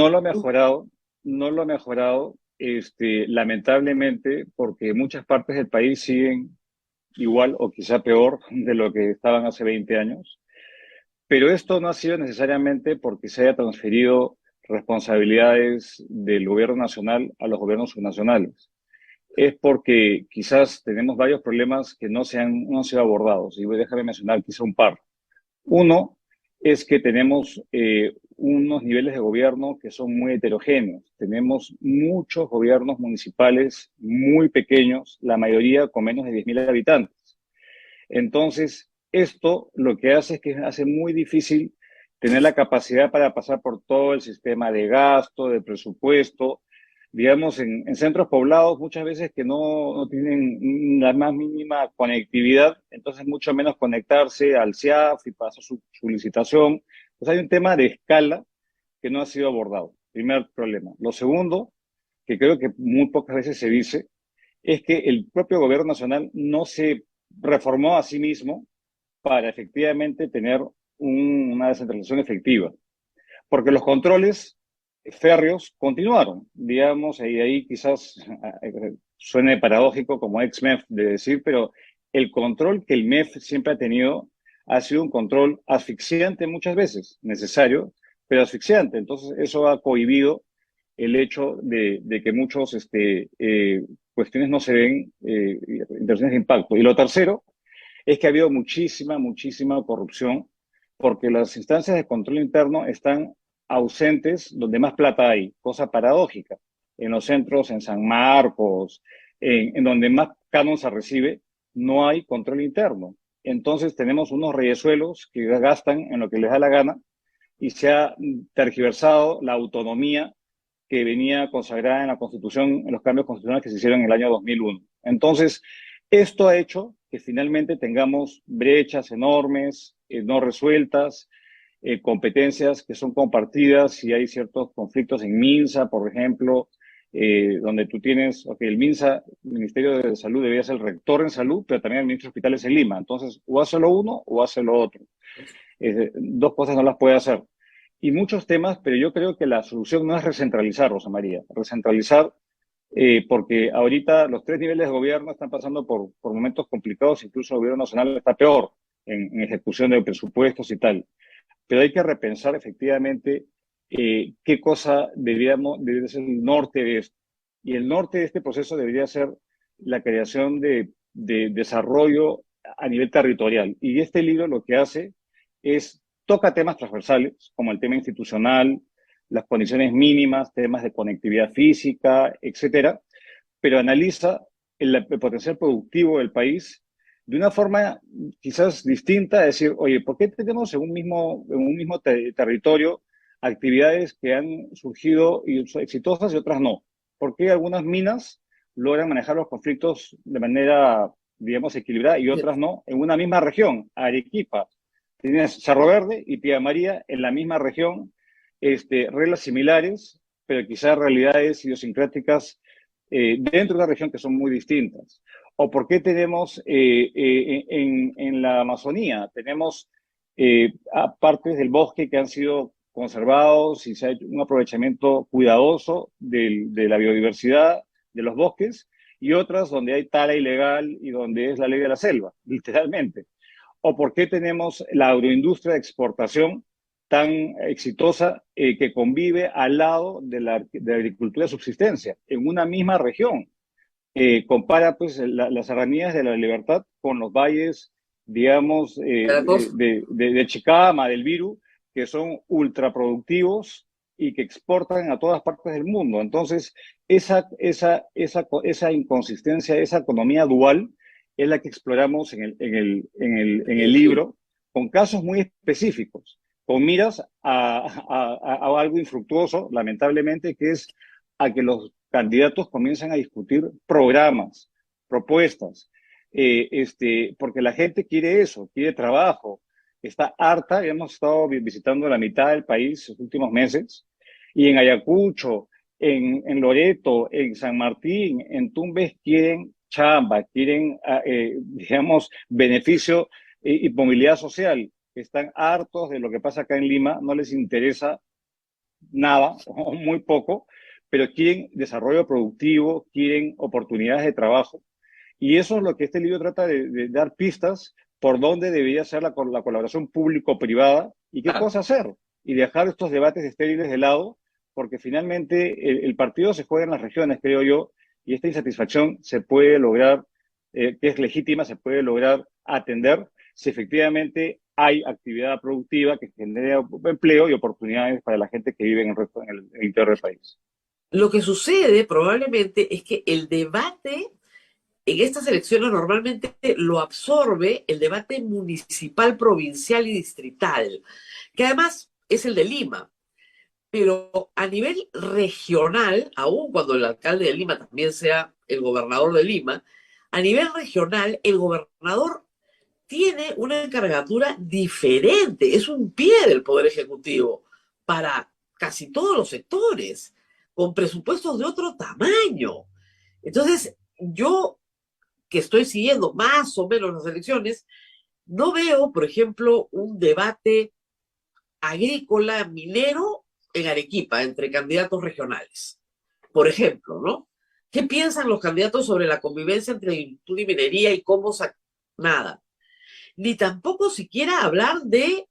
lo ha mejorado, no lo ha mejorado, lamentablemente, porque muchas partes del país siguen igual o quizá peor de lo que estaban hace 20 años. Pero esto no ha sido necesariamente porque se haya transferido responsabilidades del gobierno nacional a los gobiernos subnacionales. Es porque quizás tenemos varios problemas que no han sido abordados. Y voy a dejar de mencionar quizá un par. Uno es que tenemos unos niveles de gobierno que son muy heterogéneos. Tenemos muchos gobiernos municipales muy pequeños, la mayoría con menos de 10.000 habitantes. Entonces, esto lo que hace es que hace muy difícil tener la capacidad para pasar por todo el sistema de gasto, de presupuesto. Digamos, en centros poblados muchas veces que no tienen la más mínima conectividad, entonces mucho menos conectarse al CIAF y pasar su licitación. Pues hay un tema de escala que no ha sido abordado. Primer problema. Lo segundo, que creo que muy pocas veces se dice, es que el propio gobierno nacional no se reformó a sí mismo para efectivamente tener una descentralización efectiva. Porque los controles férreos continuaron, digamos, y ahí quizás suene paradójico como ex-MEF de decir, pero el control que el MEF siempre ha tenido ha sido un control asfixiante muchas veces, necesario, pero asfixiante. Entonces eso ha cohibido el hecho de que muchos cuestiones no se ven, inversiones de impacto. Y lo tercero es que ha habido muchísima corrupción, porque las instancias de control interno están ausentes donde más plata hay, cosa paradójica. En los centros, en San Marcos, en donde más canon se recibe, no hay control interno. Entonces tenemos unos reyesuelos que gastan en lo que les da la gana, y se ha tergiversado la autonomía que venía consagrada en la Constitución, en los cambios constitucionales que se hicieron en el año 2001. Entonces, esto ha hecho que finalmente tengamos brechas enormes, no resueltas, competencias que son compartidas, y hay ciertos conflictos en MINSA, por ejemplo, donde tú tienes, el MINSA, el Ministerio de Salud, debería ser el rector en salud, pero también el ministro de Hospitales en Lima. Entonces, o hace lo uno o hace lo otro. Dos cosas no las puede hacer. Y muchos temas, pero yo creo que la solución no es recentralizar, Rosa María. Recentralizar, porque ahorita los tres niveles de gobierno están pasando por momentos complicados, incluso el gobierno nacional está peor en ejecución de presupuestos y tal. Pero hay que repensar efectivamente qué cosa debería ser el norte de esto. Y el norte de este proceso debería ser la creación de desarrollo a nivel territorial. Y este libro lo que hace es toca temas transversales, como el tema institucional, las condiciones mínimas, temas de conectividad física, etcétera, pero analiza el potencial productivo del país de una forma quizás distinta, decir, oye, ¿por qué tenemos en un mismo territorio actividades que han surgido y son exitosas y otras no? ¿Por qué algunas minas logran manejar los conflictos de manera, digamos, equilibrada y otras no? En una misma región, Arequipa, tienes Cerro Verde y Tía María en la misma región, reglas similares, pero quizás realidades idiosincráticas dentro de una región que son muy distintas. ¿O por qué tenemos en la Amazonía, tenemos partes del bosque que han sido conservados y se ha hecho un aprovechamiento cuidadoso de la biodiversidad de los bosques, y otras donde hay tala ilegal y donde es la ley de la selva, literalmente? ¿O por qué tenemos la agroindustria de exportación tan exitosa que convive al lado de la agricultura de subsistencia en una misma región? Compara pues las serranías de la Libertad con los valles, digamos, Veracruz. de Chicama, del Virú, que son ultraproductivos y que exportan a todas partes del mundo. Entonces, esa inconsistencia, esa economía dual es la que exploramos en el libro, con casos muy específicos, con miras a algo infructuoso, lamentablemente, que es a que los candidatos comiencen a discutir programas, propuestas, porque la gente quiere eso, quiere trabajo, está harta. Hemos estado visitando la mitad del país los últimos meses, y en Ayacucho, en Loreto, en San Martín, en Tumbes quieren chamba, quieren, digamos, beneficio y movilidad social. Están hartos de lo que pasa acá en Lima, no les interesa nada o muy poco, pero quieren desarrollo productivo, quieren oportunidades de trabajo. Y eso es lo que este libro trata de dar pistas por dónde debería ser la colaboración público-privada y qué Claro. cosa hacer. Y dejar estos debates estériles de lado, porque finalmente el partido se juega en las regiones, creo yo, y esta insatisfacción se puede lograr, que es legítima, se puede lograr atender si efectivamente hay actividad productiva que genere empleo y oportunidades para la gente que vive en el interior del país. Lo que sucede probablemente es que el debate en estas elecciones normalmente lo absorbe el debate municipal, provincial y distrital, que además es el de Lima. Pero a nivel regional, aun cuando el alcalde de Lima también sea el gobernador de Lima, a nivel regional el gobernador tiene una encargatura diferente, es un pie del Poder Ejecutivo para casi todos los sectores, con presupuestos de otro tamaño. Entonces, yo que estoy siguiendo más o menos las elecciones, no veo, por ejemplo, un debate agrícola minero en Arequipa entre candidatos regionales. Por ejemplo, ¿no? ¿Qué piensan los candidatos sobre la convivencia entre agricultura y minería y cómo nada? Ni tampoco siquiera hablar de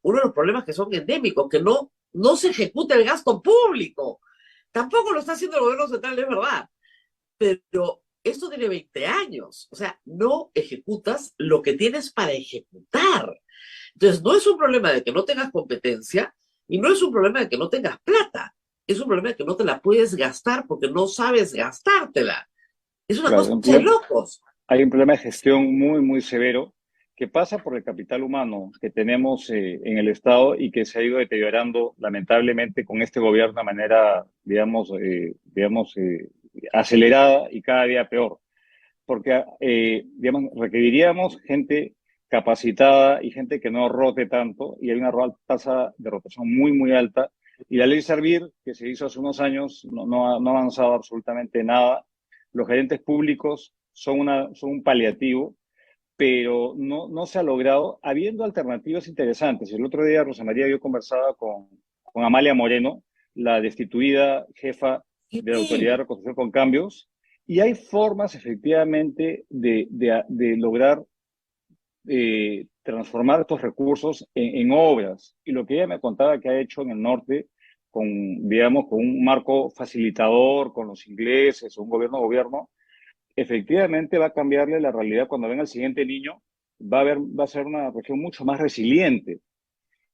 uno de los problemas que son endémicos, que no se ejecuta el gasto público. Tampoco lo está haciendo el gobierno central, es verdad. Pero esto tiene 20 años. O sea, no ejecutas lo que tienes para ejecutar. Entonces, no es un problema de que no tengas competencia y no es un problema de que no tengas plata. Es un problema de que no te la puedes gastar porque no sabes gastártela. Es una Claro, cosa de locos. hay un problema de gestión muy, muy severo que pasa por el capital humano que tenemos en el Estado y que se ha ido deteriorando lamentablemente con este gobierno de manera, digamos, acelerada y cada día peor. Porque, digamos, requeriríamos gente capacitada y gente que no rote tanto, y hay una tasa de rotación muy, muy alta. Y la ley Servir, que se hizo hace unos años, no ha avanzado absolutamente nada. Los gerentes públicos son un paliativo, pero no se ha logrado, habiendo alternativas interesantes. El otro día, Rosa María, yo conversaba con Amalia Moreno, la destituida jefa de la Autoridad de Sí. Reconstrucción con Cambios, y hay formas efectivamente de lograr transformar estos recursos en obras. Y lo que ella me contaba que ha hecho en el norte, digamos, con un marco facilitador, con los ingleses, un gobierno, efectivamente va a cambiarle la realidad. Cuando venga el siguiente niño, va a ser una región mucho más resiliente.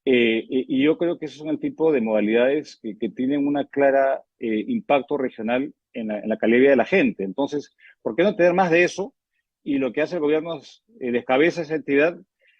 Y yo creo que esos son el tipo de modalidades que tienen una clara impacto regional en la calidad de vida de la gente. Entonces, ¿por qué no tener más de eso? Y lo que hace el gobierno es descabeza esa entidad,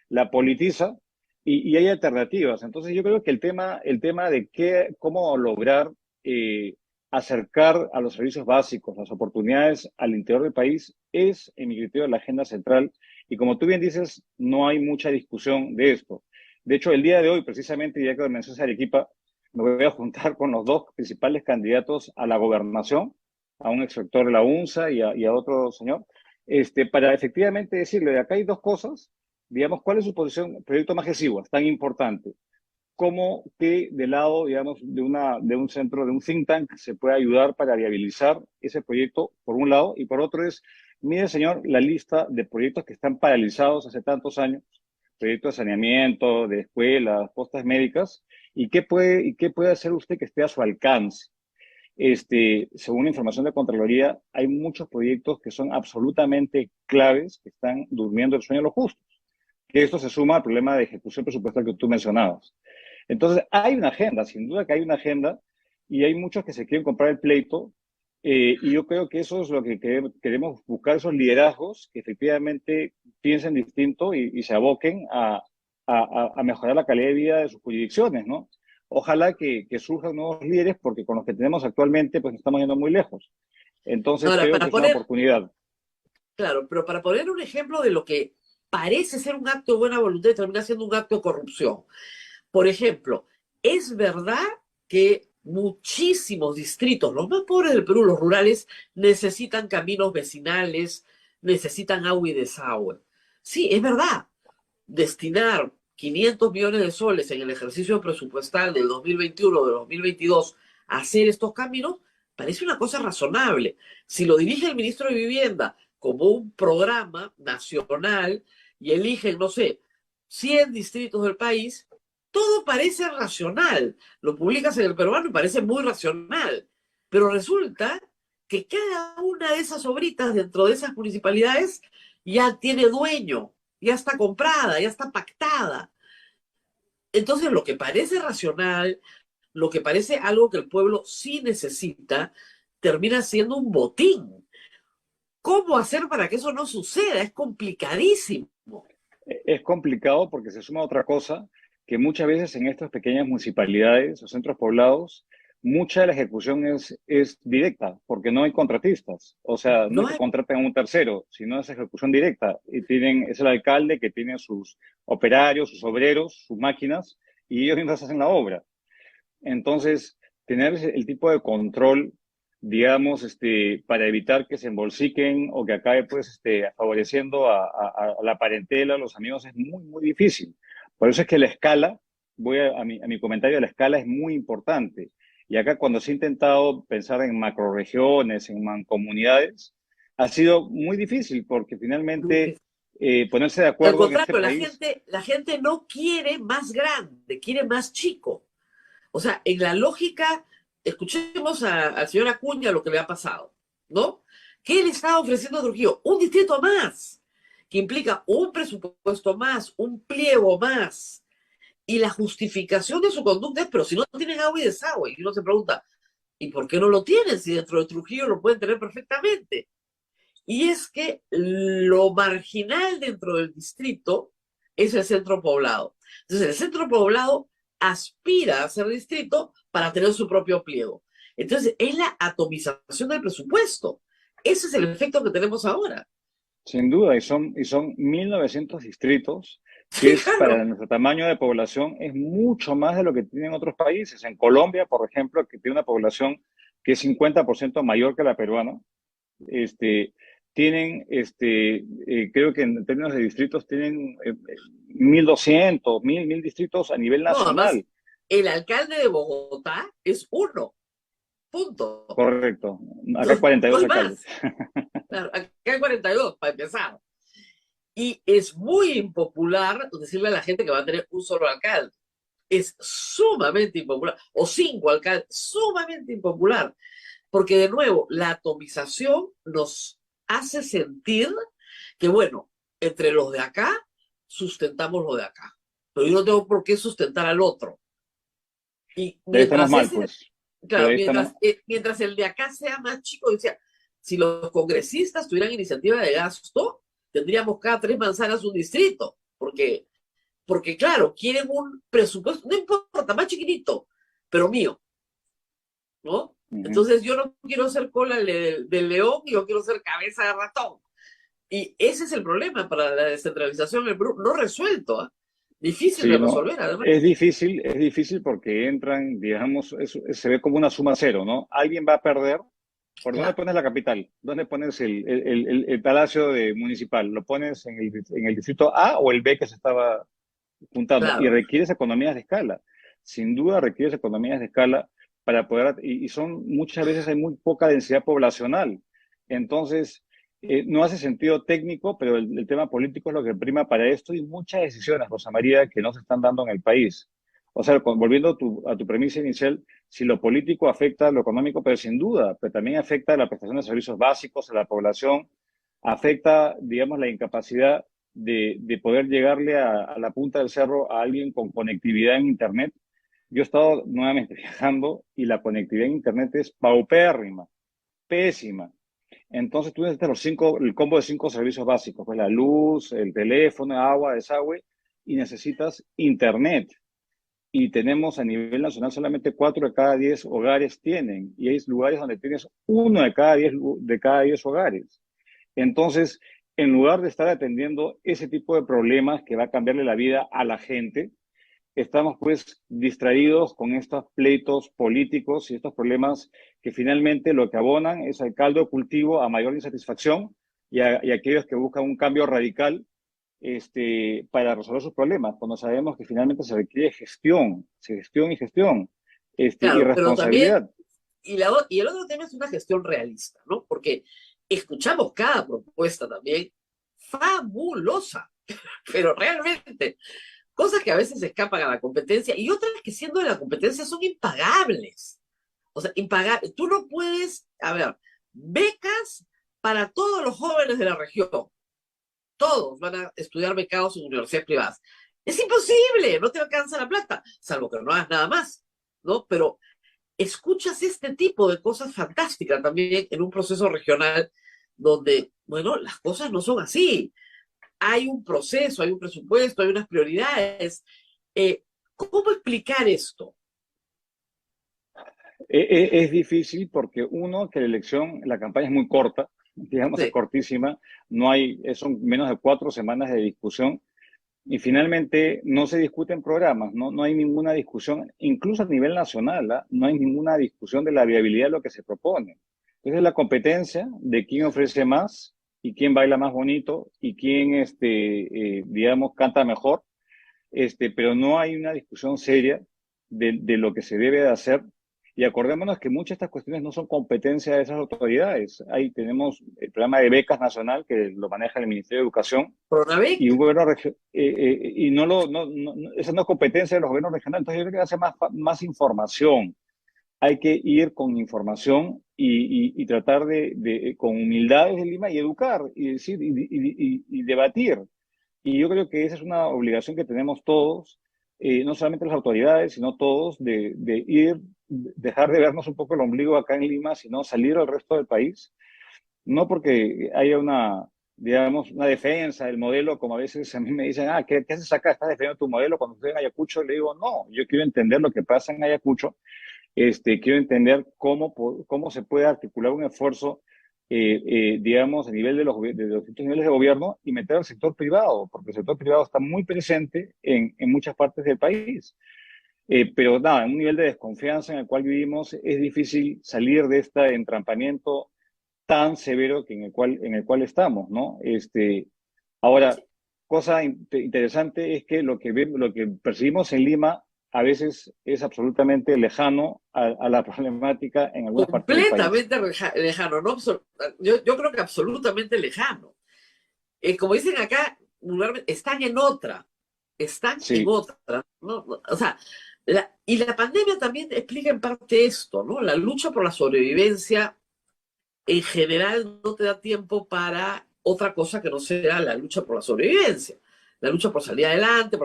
la politiza y hay alternativas. Entonces, yo creo que el tema de cómo lograr eh, acercar a los servicios básicos, las oportunidades al interior del país, es, en mi criterio, la agenda central. Y como tú bien dices, no hay mucha discusión de esto. De hecho, el día de hoy, precisamente, ya que mencionas Arequipa, me voy a juntar con los dos principales candidatos a la gobernación, a un exrector de la UNSA y a otro señor, para efectivamente decirle, de acá hay dos cosas, digamos, ¿cuál es su posición, el proyecto más es tan importante? ¿Cómo que del lado, digamos, de un centro, de un think tank, se puede ayudar para viabilizar ese proyecto, por un lado, y por otro es, mire, señor, la lista de proyectos que están paralizados hace tantos años, proyectos de saneamiento, de escuelas, postas médicas, y qué puede hacer usted que esté a su alcance? Según la información de Contraloría, hay muchos proyectos que son absolutamente claves, que están durmiendo el sueño de los justos. Que esto se suma al problema de ejecución presupuestal que tú mencionabas. Entonces, hay una agenda, sin duda que hay una agenda, y hay muchos que se quieren comprar el pleito, y yo creo que eso es lo que queremos buscar, esos liderazgos que efectivamente piensen distinto y se aboquen a mejorar la calidad de vida de sus jurisdicciones, ¿no? Ojalá que surjan nuevos líderes, porque con los que tenemos actualmente, pues estamos yendo muy lejos. Entonces, Ahora, creo que para es una poner, oportunidad. claro, pero para poner un ejemplo de lo que parece ser un acto de buena voluntad y termina siendo un acto de corrupción. Por ejemplo, es verdad que muchísimos distritos, los más pobres del Perú, los rurales, necesitan caminos vecinales, necesitan agua y desagüe. Sí, es verdad. Destinar 500 millones de soles en el ejercicio presupuestal del 2021 o del 2022 a hacer estos caminos parece una cosa razonable. Si lo dirige el ministro de Vivienda como un programa nacional y eligen, no sé, 100 distritos del país, todo parece racional. Lo publicas en el peruano y parece muy racional. Pero resulta que cada una de esas obritas dentro de esas municipalidades ya tiene dueño, ya está comprada, ya está pactada. Entonces, lo que parece racional, lo que parece algo que el pueblo sí necesita, termina siendo un botín. ¿Cómo hacer para que eso no suceda? Es complicadísimo. Es complicado porque se suma otra cosa, que muchas veces en estas pequeñas municipalidades o centros poblados, mucha de la ejecución es directa, porque no hay contratistas. O sea, no No es que hay, contraten a un tercero, sino es ejecución directa. Es el alcalde que tiene sus operarios, sus obreros, sus máquinas, y ellos mismos hacen la obra. Entonces, tener el tipo de control, digamos, para evitar que se embolsiquen o que acabe, pues, favoreciendo a la parentela, a los amigos, es muy, muy difícil. Por eso es que la escala, a mi comentario, la escala es muy importante. Y acá cuando se ha intentado pensar en macroregiones, en mancomunidades, ha sido muy difícil porque finalmente ponerse de al acuerdo en este contrario, país. la gente no quiere más grande, quiere más chico. O sea, en la lógica, escuchemos al señor Acuña lo que le ha pasado, ¿no? ¿Qué le está ofreciendo a Trujillo? Un distrito más, que implica un presupuesto más, un pliego más. Y la justificación de su conducta es, pero si no tienen agua y desagüe, y uno se pregunta, ¿y por qué no lo tienen si dentro de Trujillo lo pueden tener perfectamente? Y es que lo marginal dentro del distrito es el centro poblado. Entonces, el centro poblado aspira a ser distrito para tener su propio pliego. Entonces, es la atomización del presupuesto. Ese es el efecto que tenemos ahora. Sin duda, y son 1900 distritos, que Sí, es para claro. nuestro tamaño de población, es mucho más de lo que tienen otros países. En Colombia, por ejemplo, que tiene una población que es 50% mayor que la peruana, este, tienen, creo que en términos de distritos, tienen 1200, 1000 distritos a nivel No, además, nacional. el alcalde de Bogotá es uno. Punto. Correcto. No, Acá no 42 hay alcaldes. más. Claro, acá hay 42 para empezar. Y es muy impopular decirle a la gente que va a tener un solo alcalde. Es sumamente impopular. O 5 alcaldes, sumamente impopular. Porque de nuevo, la atomización nos hace sentir que, bueno, entre los de acá, sustentamos lo de acá. pero yo no tengo por qué sustentar al otro. Y Ahí estamos mientras mal, ese, pues. Pero claro, ahí estamos. mientras el de acá sea más chico, decía, si los congresistas tuvieran iniciativa de gasto, tendríamos cada 3 manzanas un distrito, porque claro, quieren un presupuesto, no importa, más chiquitito, pero mío, ¿no? Ujú. Entonces yo no quiero ser cola del león, yo quiero ser cabeza de ratón. Y ese es el problema para la descentralización del Perú, no resuelto, ¿eh? Difícil de Sí, no, resolver, además. es difícil porque entran, digamos, se ve como una suma cero, ¿no? Alguien va a perder. ¿Por dónde Claro, pones la capital? ¿Dónde pones el palacio municipal? ¿Lo pones en el distrito A o el B que se estaba juntando? Y claro. requieres economías de escala. Sin duda requieres economías de escala para poder, y son muchas veces hay muy poca densidad poblacional. Entonces, no hace sentido técnico, pero el tema político es lo que prima para esto y muchas decisiones, Rosa María, que no se están dando en el país. O sea, volviendo a tu premisa inicial, si lo político afecta a lo económico, pero sin duda, pero también afecta a la prestación de servicios básicos a la población, afecta, digamos, la incapacidad de poder llegarle a la punta del cerro a alguien con conectividad en Internet. Yo he estado nuevamente viajando y la conectividad en Internet es paupérrima, pésima. Entonces tú necesitas el combo de 5 servicios básicos, pues la luz, el teléfono, agua, desagüe, y necesitas Internet. Y tenemos a nivel nacional solamente 4 de cada 10 hogares tienen, y hay lugares donde tienes 1 de cada 10 hogares. Entonces, en lugar de estar atendiendo ese tipo de problemas que va a cambiarle la vida a la gente, estamos pues distraídos con estos pleitos políticos y estos problemas que finalmente lo que abonan es al caldo de cultivo a mayor insatisfacción y a aquellos que buscan un cambio radical para resolver sus problemas, cuando sabemos que finalmente se requiere gestión y gestión, y Claro, pero también, responsabilidad. y el otro tema es una gestión realista, ¿no? Porque escuchamos cada propuesta también fabulosa, pero realmente, cosas que a veces escapan a la competencia y otras que siendo de la competencia son impagables. O sea, impagables. Tú no puedes, a ver, becas para todos los jóvenes de la región. Todos van a estudiar becados en universidades privadas. Es imposible, no te alcanza la plata, salvo que no hagas nada más, ¿no? Pero escuchas este tipo de cosas fantásticas también en un proceso regional donde, bueno, las cosas no son así. Hay un proceso, hay un presupuesto, hay unas prioridades. ¿Cómo explicar esto? Es difícil porque uno, que la campaña es muy corta, digamos, es Sí, cortísima, no hay, son menos de 4 semanas de discusión. Y finalmente no se discuten programas, no hay ninguna discusión, incluso a nivel nacional, ¿ah? No hay ninguna discusión de la viabilidad de lo que se propone. Entonces la competencia de quién ofrece más y quién baila más bonito y quién, digamos, canta mejor, pero no hay una discusión seria de lo que se debe de hacer. Y acordémonos que muchas de estas cuestiones no son competencia de esas autoridades. Ahí tenemos el programa de becas nacional que lo maneja el Ministerio de Educación y un Pronavec, gobierno y esa no es competencia de los gobiernos regionales. Entonces yo creo que hace más información. Hay que ir con información y tratar con humildad desde Lima y educar y decir y debatir. Y yo creo que esa es una obligación que tenemos todos, no solamente las autoridades, sino todos, de dejar de vernos un poco el ombligo acá en Lima, sino salir al resto del país, no porque haya digamos, una defensa del modelo, como a veces a mí me dicen, ¿qué haces acá? ¿Estás defendiendo tu modelo cuando estoy en Ayacucho? Le digo, no, yo quiero entender lo que pasa en Ayacucho, quiero entender cómo se puede articular un esfuerzo, digamos, a nivel de los distintos niveles de gobierno y meter al sector privado, porque el sector privado está muy presente en muchas partes del país. Pero nada, en un nivel de desconfianza en el cual vivimos, es difícil salir de este entrampamiento tan severo en el cual estamos, ¿no? Ahora, cosa interesante es que lo que percibimos en Lima a veces es absolutamente lejano a la problemática en algunas partes del país. completamente lejano, ¿no? Yo creo que absolutamente lejano. Como dicen acá, vulgarmente, están en Sí, otra, ¿no? O sea, y la pandemia también explica en parte esto, ¿no? La lucha por la sobrevivencia en general no te da tiempo para otra cosa que no sea la lucha por la sobrevivencia, la lucha por salir adelante.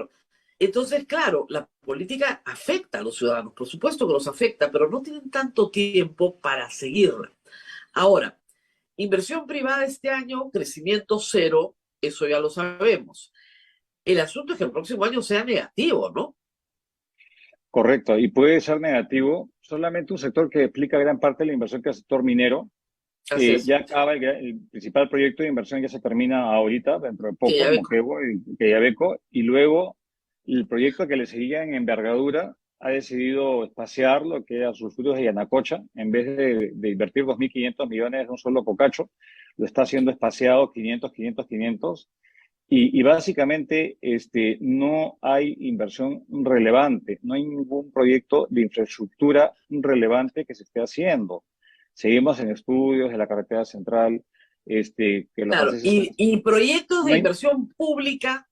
Entonces, claro, la política afecta a los ciudadanos, por supuesto que los afecta, pero no tienen tanto tiempo para seguirla. Ahora, inversión privada este año, crecimiento cero, eso ya lo sabemos. El asunto es que el próximo año sea negativo, ¿no? Correcto, y puede ser negativo solamente un sector que explica gran parte de la inversión, que es el sector minero. Así es, Ya acaba el principal proyecto de inversión, ya se termina ahorita, dentro de que poco, ya en ve. Moquegua y Quellaveco, y luego el proyecto que le seguía en envergadura ha decidido espaciar lo que era sus frutos de Yanacocha. En vez de invertir 2.500 millones en un solo cocacho, lo está haciendo espaciado 500, 500, 500. Y básicamente no hay inversión relevante, no hay ningún proyecto de infraestructura relevante que se esté haciendo. Seguimos en estudios de la carretera central, que los Claro, franceses y proyectos no de hay, inversión pública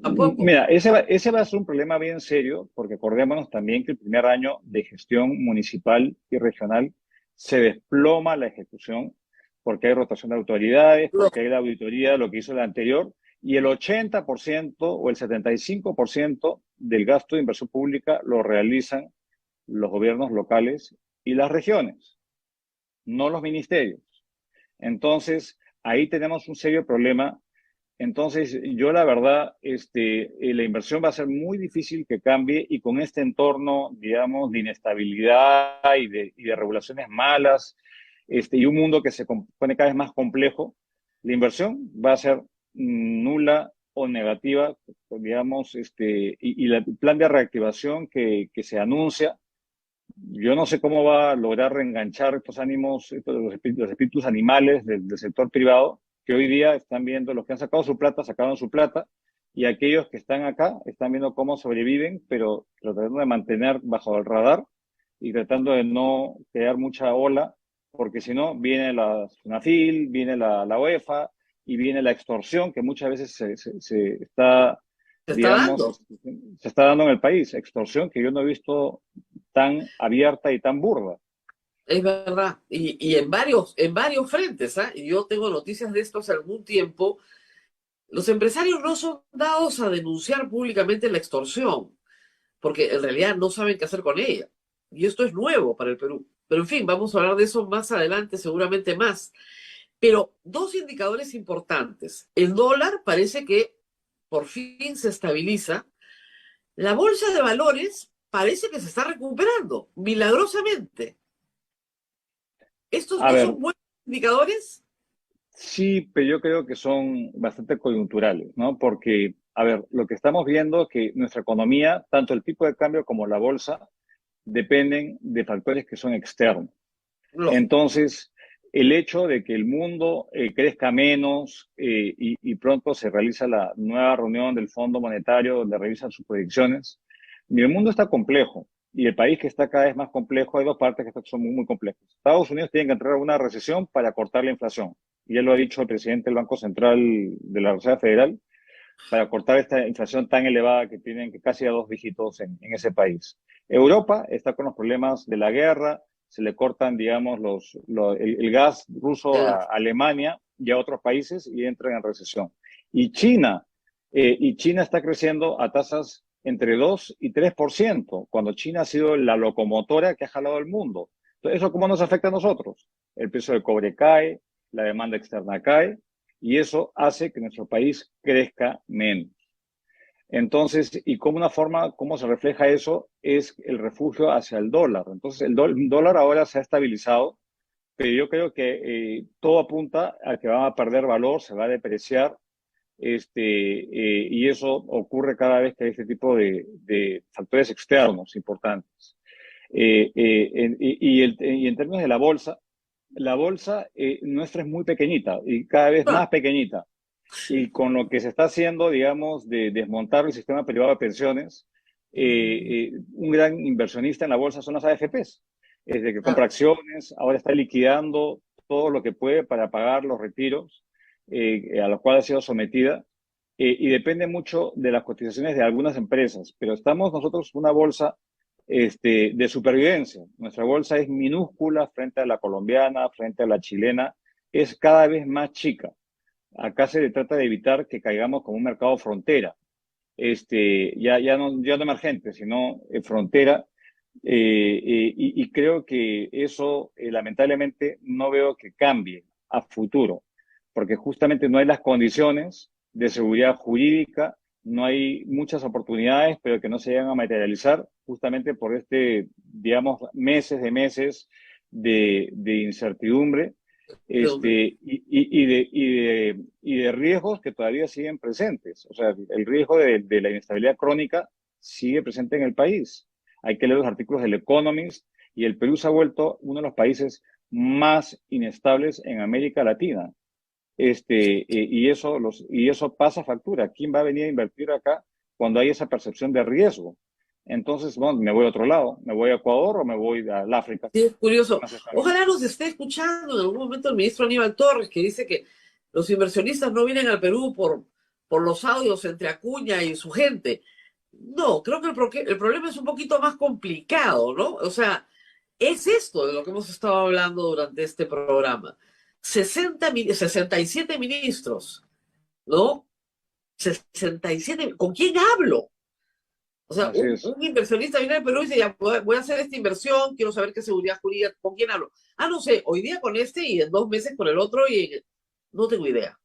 tampoco. mira, ese va a ser un problema bien serio, porque acordémonos también que el primer año de gestión municipal y regional se desploma la ejecución, porque hay rotación de autoridades, No, porque hay la auditoría de lo que hizo el anterior, y el 80% o el 75% del gasto de inversión pública lo realizan los gobiernos locales y las regiones, no los ministerios. Entonces, ahí tenemos un serio problema. Entonces, yo la verdad, la inversión va a ser muy difícil que cambie, y con este entorno, digamos, de inestabilidad y de regulaciones malas, y un mundo que se pone cada vez más complejo, la inversión va a ser nula o negativa, digamos, y el plan de reactivación que se anuncia, yo no sé cómo va a lograr reenganchar estos ánimos, los espíritus animales del sector privado, que hoy día están viendo, los que han sacado su plata, sacaron su plata, y aquellos que están acá están viendo cómo sobreviven, pero tratando de mantener bajo el radar y tratando de no crear mucha ola, porque si no, viene la SUNAFIL, viene la UEFA y viene la extorsión, que muchas veces se está, se está digamos, dando, se está dando en el país. Extorsión que yo no he visto tan abierta y tan burda. es verdad. Y en varios frentes, ¿ah? Y yo tengo noticias de esto hace algún tiempo. Los empresarios no son dados a denunciar públicamente la extorsión, porque en realidad no saben qué hacer con ella. Y esto es nuevo para el Perú. Pero en fin, vamos a hablar de eso más adelante, seguramente más. Pero dos indicadores importantes. El dólar parece que por fin se estabiliza. La bolsa de valores parece que se está recuperando, milagrosamente. ¿Estos A no ver, son buenos indicadores? sí, pero yo creo que son bastante coyunturales, ¿no? Porque, a ver, lo que estamos viendo es que nuestra economía, tanto el tipo de cambio como la bolsa, dependen de factores que son externos. Lógico. Entonces, el hecho de que el mundo crezca menos, y pronto se realiza la nueva reunión del Fondo Monetario donde revisan sus proyecciones, y el mundo está complejo, y el país que está cada vez más complejo, hay dos partes que son muy, muy complejas. Estados Unidos tiene que entrar a una recesión para cortar la inflación, y ya lo ha dicho el presidente del Banco Central de la Reserva Federal, para cortar esta inflación tan elevada que tienen, que casi a dos dígitos en ese país. Europa está con los problemas de la guerra, se le cortan, digamos, el gas ruso El- a Alemania y a otros países, y entran en recesión. Y China está creciendo a tasas entre 2 y 3%, cuando China ha sido la locomotora que ha jalado el mundo. Entonces, ¿eso cómo nos afecta a nosotros? El precio del cobre cae, la demanda externa cae, y eso hace que nuestro país crezca menos. Entonces, y como una forma, cómo se refleja eso, es el refugio hacia el dólar. Entonces, el dólar ahora se ha estabilizado, pero yo creo que todo apunta a que va a perder valor, se va a depreciar, y eso ocurre cada vez que hay este tipo de factores externos importantes. Y en términos de la bolsa nuestra es muy pequeñita y cada vez Ah, más pequeñita. Y con lo que se está haciendo, digamos, de desmontar el sistema privado de pensiones, un gran inversionista en la bolsa son las AFPs. Es de que compra claro. acciones, ahora está liquidando todo lo que puede para pagar los retiros a los cuales ha sido sometida, y depende mucho de las cotizaciones de algunas empresas. Pero estamos nosotros una bolsa de supervivencia. Nuestra bolsa es minúscula frente a la colombiana, frente a la chilena, es cada vez más chica. Acá se trata de evitar que caigamos como un mercado frontera. ya no emergente, sino frontera. Y creo que eso, lamentablemente, no veo que cambie a futuro, porque justamente no hay las condiciones de seguridad jurídica, no hay muchas oportunidades, pero que no se llegan a materializar justamente por digamos, meses de incertidumbre, y de riesgos que todavía siguen presentes. O sea, el riesgo de la inestabilidad crónica sigue presente en el país. Hay que leer los artículos del Economist y el Perú se ha vuelto uno de los países más inestables en América Latina. Y eso pasa factura. ¿Quién va a venir a invertir acá cuando hay esa percepción de riesgo? Entonces, bueno, me voy a otro lado, me voy a Ecuador o me voy al África. Sí, es curioso. Ojalá nos esté escuchando en algún momento el ministro Aníbal Torres, que dice que los inversionistas no vienen al Perú por los audios entre Acuña y su gente. No, creo que el problema es un poquito más complicado, ¿no? O sea, es esto de lo que hemos estado hablando durante este programa. 67 ministros, ¿no? 67, ¿con quién hablo? O sea, Así es. un inversionista viene al Perú y dice, ya, voy a hacer esta inversión, quiero saber qué seguridad jurídica, ¿con quién hablo? Ah, no sé, hoy día con este y en 2 meses con el otro no tengo idea.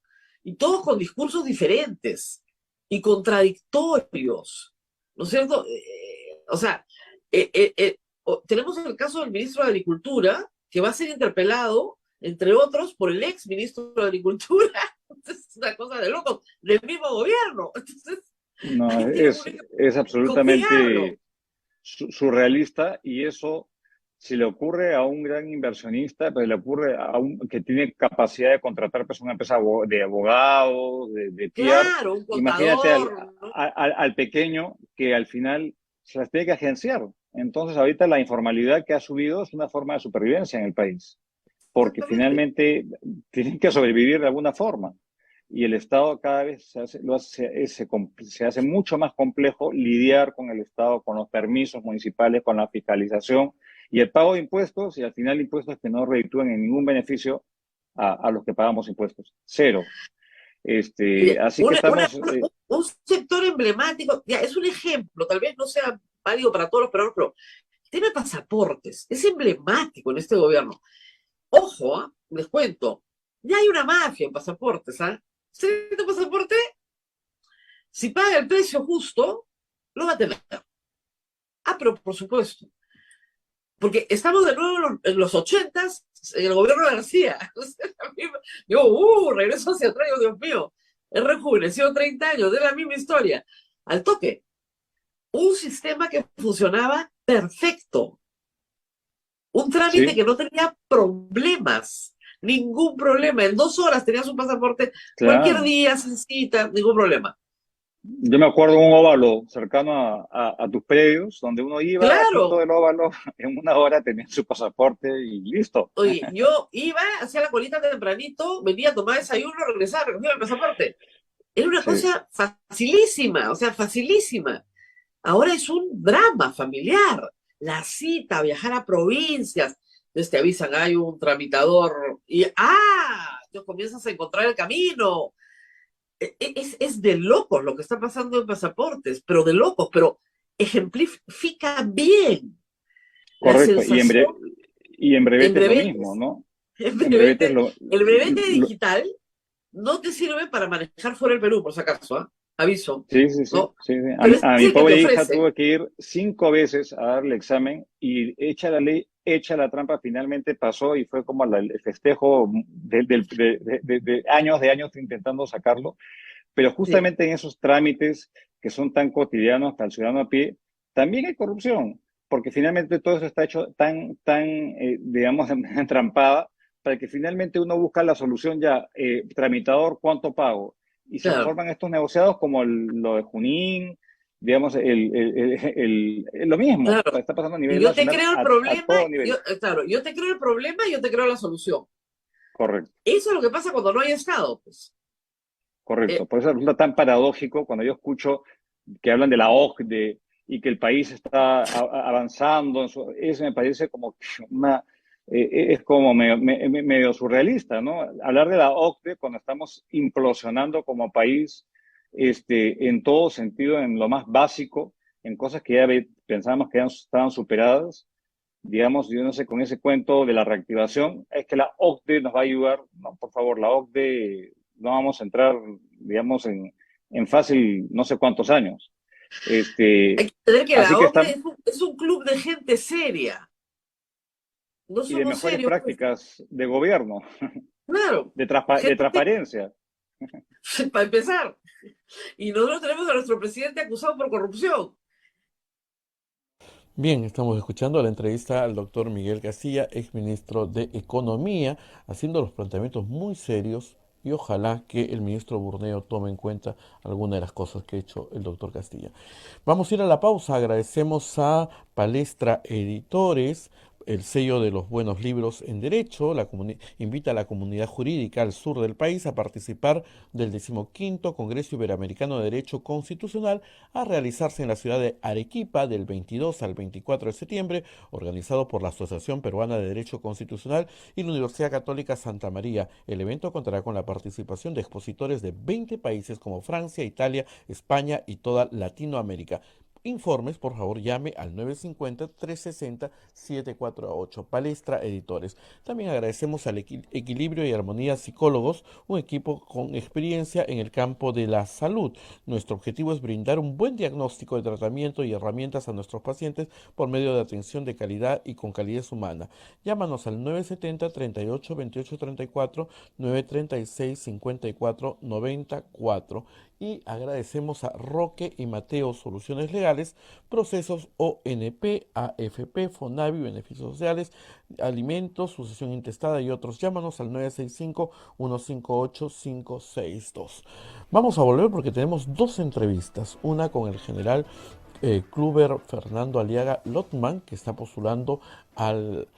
Y todos con discursos diferentes y contradictorios, ¿no es cierto? O sea, tenemos el caso del ministro de Agricultura, que va a ser interpelado, entre otros, por el ex ministro de Agricultura. Entonces, es una cosa de locos, del mismo gobierno. Entonces, No, hay que es confiarlo. absolutamente surrealista, y eso, si le ocurre a un gran inversionista, pues le ocurre a un que tiene capacidad de contratar, pues, una empresa de abogados, de PR. Claro, un Imagínate contador, ¿no? al pequeño que al final se las tiene que agenciar. Entonces, ahorita la informalidad que ha subido es una forma de supervivencia en el país, porque Exactamente. finalmente tienen que sobrevivir de alguna forma. Y el Estado cada vez se hace mucho más complejo lidiar con el Estado, con los permisos municipales, con la fiscalización y el pago de impuestos, y al final impuestos que no reditúen en ningún beneficio a los que pagamos impuestos. Cero. Mire, Así que estamos... un sector emblemático, ya es un ejemplo, tal vez no sea válido para todos los peruanos, pero el tema de pasaportes es emblemático en este gobierno. Ojo, les cuento, ya hay una mafia en pasaportes, ¿ah? ¿Usted necesita pasaporte? Si paga el precio justo, lo va a tener. Ah, pero por supuesto, porque estamos de nuevo en los 80s, en el gobierno de García. Yo, regreso hacia atrás, Dios mío, he rejuvenecido 30 años, de la misma historia. Al toque, un sistema que funcionaba perfecto, un trámite Sí, que no tenía problemas, ningún problema. En 2 horas tenías un pasaporte, cualquier claro. día, sin cita, ningún problema. Yo me acuerdo de un óvalo cercano a tus predios, donde uno iba a punto Claro, del óvalo, en una hora tenía su pasaporte y listo. oye, yo iba, hacía la colita tempranito, venía a tomar desayuno, regresaba, recogía el pasaporte. Era una Sí, cosa facilísima, o sea, facilísima. Ahora es un drama familiar. La cita, viajar a provincias. Entonces te avisan, hay un tramitador y entonces comienzas a encontrar el camino. Es de locos lo que está pasando en pasaportes, pero de locos, pero ejemplifica bien la correcto. sensación Y en en brevete es lo mismo, brevetes. ¿no? En En brevete es brevete, el brevete lo- digital no te sirve para manejar fuera del Perú, por si acaso, ¿ah? Aviso, Sí, sí, sí, ¿no? sí, sí. Pero es A mi el que te pobre hija ofrecen. tuve que ir 5 veces a darle examen, y hecha la ley, hecha la trampa, finalmente pasó, y fue como el festejo de años intentando sacarlo. Pero Sí, justamente en esos trámites que son tan cotidianos para el ciudadano a pie, también hay corrupción, porque finalmente todo eso está hecho digamos, de manera trampada, para que finalmente uno busca la solución ya, tramitador, ¿cuánto pago? Y se claro. forman estos negociados como lo de Junín, digamos, lo mismo, o Claro, sea, está pasando a y nivel yo te nacional creo el a problema, todo nivel. claro, yo te creo el problema y yo te creo la solución. Correcto. Eso es lo que pasa cuando no hay Estado, pues. Correcto, Eh, por eso resulta tan paradójico cuando yo escucho que hablan de la OCDE y que el país está avanzando. Eso me parece como es como medio surrealista, ¿no? Hablar de la OCDE cuando estamos implosionando como país, en todo sentido, en lo más básico, en cosas que ya pensábamos que ya estaban superadas. Digamos, yo no sé, con ese cuento de la reactivación, es que la OCDE nos va a ayudar. No, por favor, la OCDE, no vamos a entrar, digamos, en fácil no sé cuántos años. Hay que entender que Así la que OCDE están, es un club de gente seria. No y de somos mejores serios, pues. prácticas de gobierno, Claro, de gente transparencia. para empezar. Y nosotros tenemos a nuestro presidente acusado por corrupción. Bien, estamos escuchando la entrevista al doctor Miguel Castilla, exministro de Economía, haciendo los planteamientos muy serios y ojalá que el ministro Burneo tome en cuenta alguna de las cosas que ha hecho el doctor Castilla. Vamos a ir a la pausa. Agradecemos a Palestra Editores, el sello de los buenos libros en Derecho. Invita a la comunidad jurídica al sur del país a participar del 15º Congreso Iberoamericano de Derecho Constitucional a realizarse en la ciudad de Arequipa del 22 al 24 de septiembre, organizado por la Asociación Peruana de Derecho Constitucional y la Universidad Católica Santa María. El evento contará con la participación de expositores de 20 países como Francia, Italia, España y toda Latinoamérica. Informes, por favor, llame al 950-360-748. Palestra Editores. También agradecemos al Equilibrio y Armonía Psicólogos, un equipo con experiencia en el campo de la salud. Nuestro objetivo es brindar un buen diagnóstico de tratamiento y herramientas a nuestros pacientes por medio de atención de calidad y con calidez humana. Llámanos al 970-38-28-34, 936-54-94. Y agradecemos a Roque y Mateo Soluciones Legales, Procesos ONP, AFP, Fonavi, Beneficios Sociales, Alimentos, Sucesión Intestada y otros. Llámanos al 965-158-562. Vamos a volver porque tenemos dos entrevistas, una con el general Kluber Fernando Aliaga Lotman, que está postulando al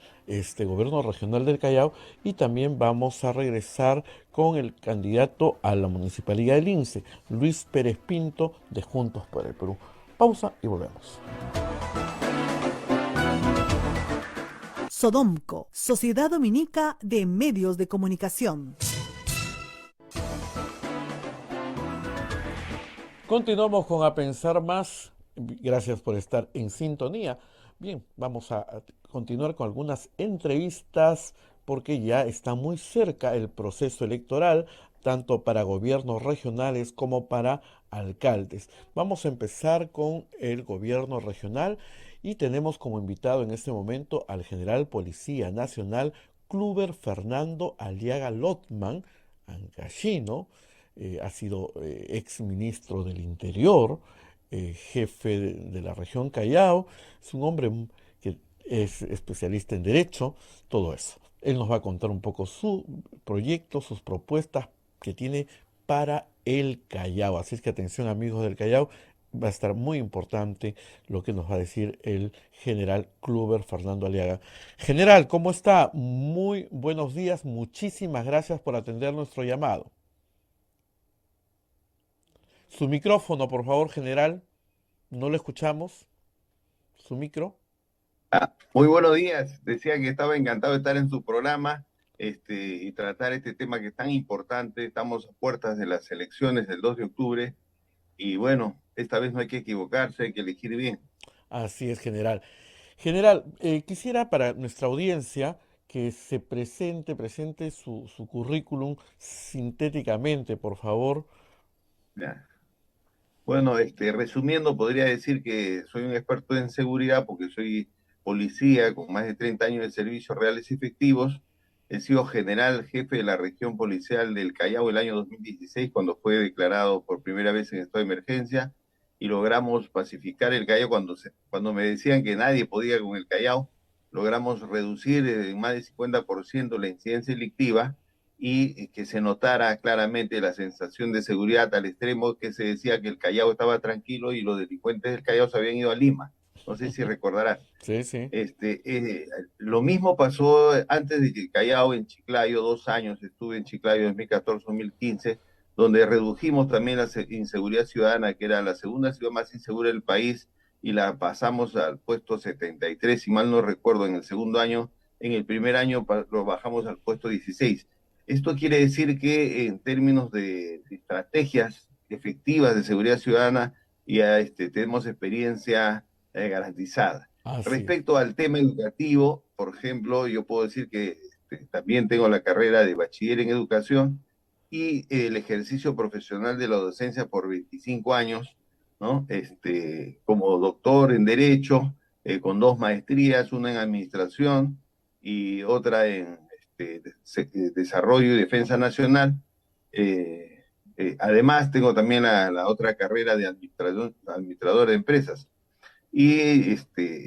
gobierno regional del Callao, y también vamos a regresar con el candidato a la municipalidad del Lince, Luis Pérez Pinto, de Juntos por el Perú. Pausa y volvemos. Sodomco, Sociedad Dominica de Medios de Comunicación. Continuamos con A Pensar Más. Gracias por estar en sintonía. Bien, vamos a continuar con algunas entrevistas porque ya está muy cerca el proceso electoral, tanto para gobiernos regionales como para alcaldes. Vamos a empezar con el gobierno regional y tenemos como invitado en este momento al general Policía Nacional Kluber Fernando Aliaga Lotman, ancashino, ha sido ex ministro del Interior, jefe de la región Callao. Es un hombre que es especialista en derecho, todo eso. Él nos va a contar un poco su proyecto, sus propuestas que tiene para el Callao. Así es que atención, amigos del Callao, va a estar muy importante lo que nos va a decir el general Kluber Fernando Aliaga. General, ¿cómo está? Muy buenos días, muchísimas gracias por atender nuestro llamado. Su micrófono, por favor, general. No lo escuchamos. Su micro. Muy buenos días. Decía que estaba encantado de estar en su programa y tratar este tema que es tan importante. Estamos a puertas de las elecciones del 2 de octubre y bueno, esta vez no hay que equivocarse, hay que elegir bien. Así es, general. General, quisiera para nuestra audiencia que se presente su currículum sintéticamente, por favor. Ya. Bueno, resumiendo, podría decir que soy un experto en seguridad porque soy policía con más de 30 años de servicios reales y efectivos. He sido general jefe de la región policial del Callao el año 2016, cuando fue declarado por primera vez en estado de emergencia, y logramos pacificar el Callao cuando me decían que nadie podía con el Callao. Logramos reducir en más del 50% la incidencia delictiva y que se notara claramente la sensación de seguridad al extremo que se decía que el Callao estaba tranquilo y los delincuentes del Callao se habían ido a Lima. No sé si recordarán. Sí, sí. Lo mismo pasó antes de que el Callao, en Chiclayo, 2 años estuve en Chiclayo, 2014-2015, donde redujimos también la inseguridad ciudadana, que era la segunda ciudad más insegura del país, y la pasamos al puesto 73, si mal no recuerdo, en el segundo año. En el primer año lo bajamos al puesto 16. Esto quiere decir que en términos de estrategias efectivas de seguridad ciudadana y tenemos experiencia garantizada. Así es. Respecto al tema educativo, por ejemplo, yo puedo decir que también tengo la carrera de bachiller en educación y el ejercicio profesional de la docencia por 25 años, ¿no? Como doctor en Derecho, con 2 maestrías, una en Administración y otra en Desarrollo y Defensa Nacional. Además, tengo también la otra carrera de administrador de empresas. Y he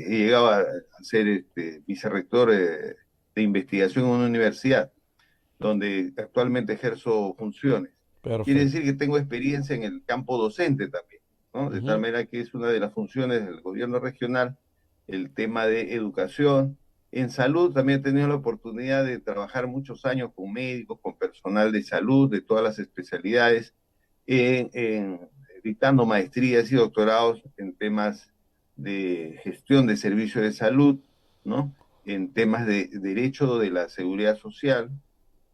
llegado a ser vicerrector de investigación en una universidad, donde actualmente ejerzo funciones. Quiere Perfecto. decir que tengo experiencia en el campo docente también, ¿no? De tal Ujú. manera que es una de las funciones del gobierno regional, el tema de educación. En salud también he tenido la oportunidad de trabajar muchos años con médicos, con personal de salud, de todas las especialidades, dictando maestrías y doctorados en temas de gestión de servicios de salud, ¿no? En temas de derecho de la seguridad social,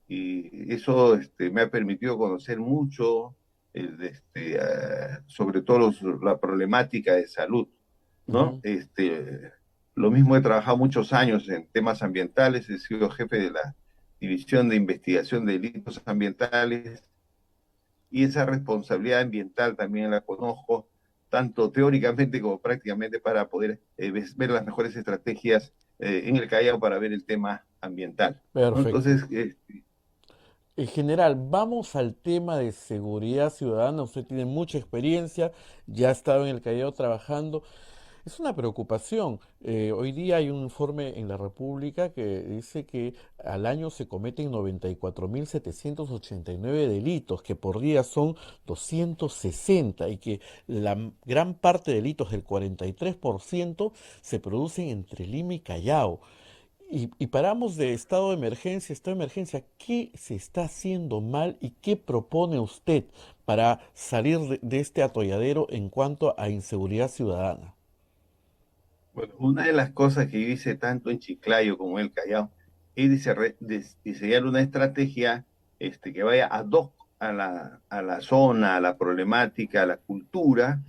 y eso me ha permitido conocer mucho, sobre todo la problemática de salud, ¿no? Ujú. Lo mismo he trabajado muchos años en temas ambientales, he sido jefe de la División de Investigación de Delitos Ambientales, y esa responsabilidad ambiental también la conozco, tanto teóricamente como prácticamente, para poder ver las mejores estrategias en el Callao para ver el tema ambiental, ¿no? Perfecto. Entonces, En general, vamos al tema de seguridad ciudadana. Usted tiene mucha experiencia, ya ha estado en el Callao trabajando. Es una preocupación. Hoy día hay un informe en la República que dice que al año se cometen 94.789 delitos, que por día son 260 y que gran parte de delitos, del 43%, se producen entre Lima y Callao. Y paramos de estado de emergencia. ¿Qué se está haciendo mal y qué propone usted para salir de este atolladero en cuanto a inseguridad ciudadana? bueno, una de las cosas que yo hice tanto en Chiclayo como en el Callao es diseñar una estrategia que vaya ad hoc a la zona, a la problemática, a la cultura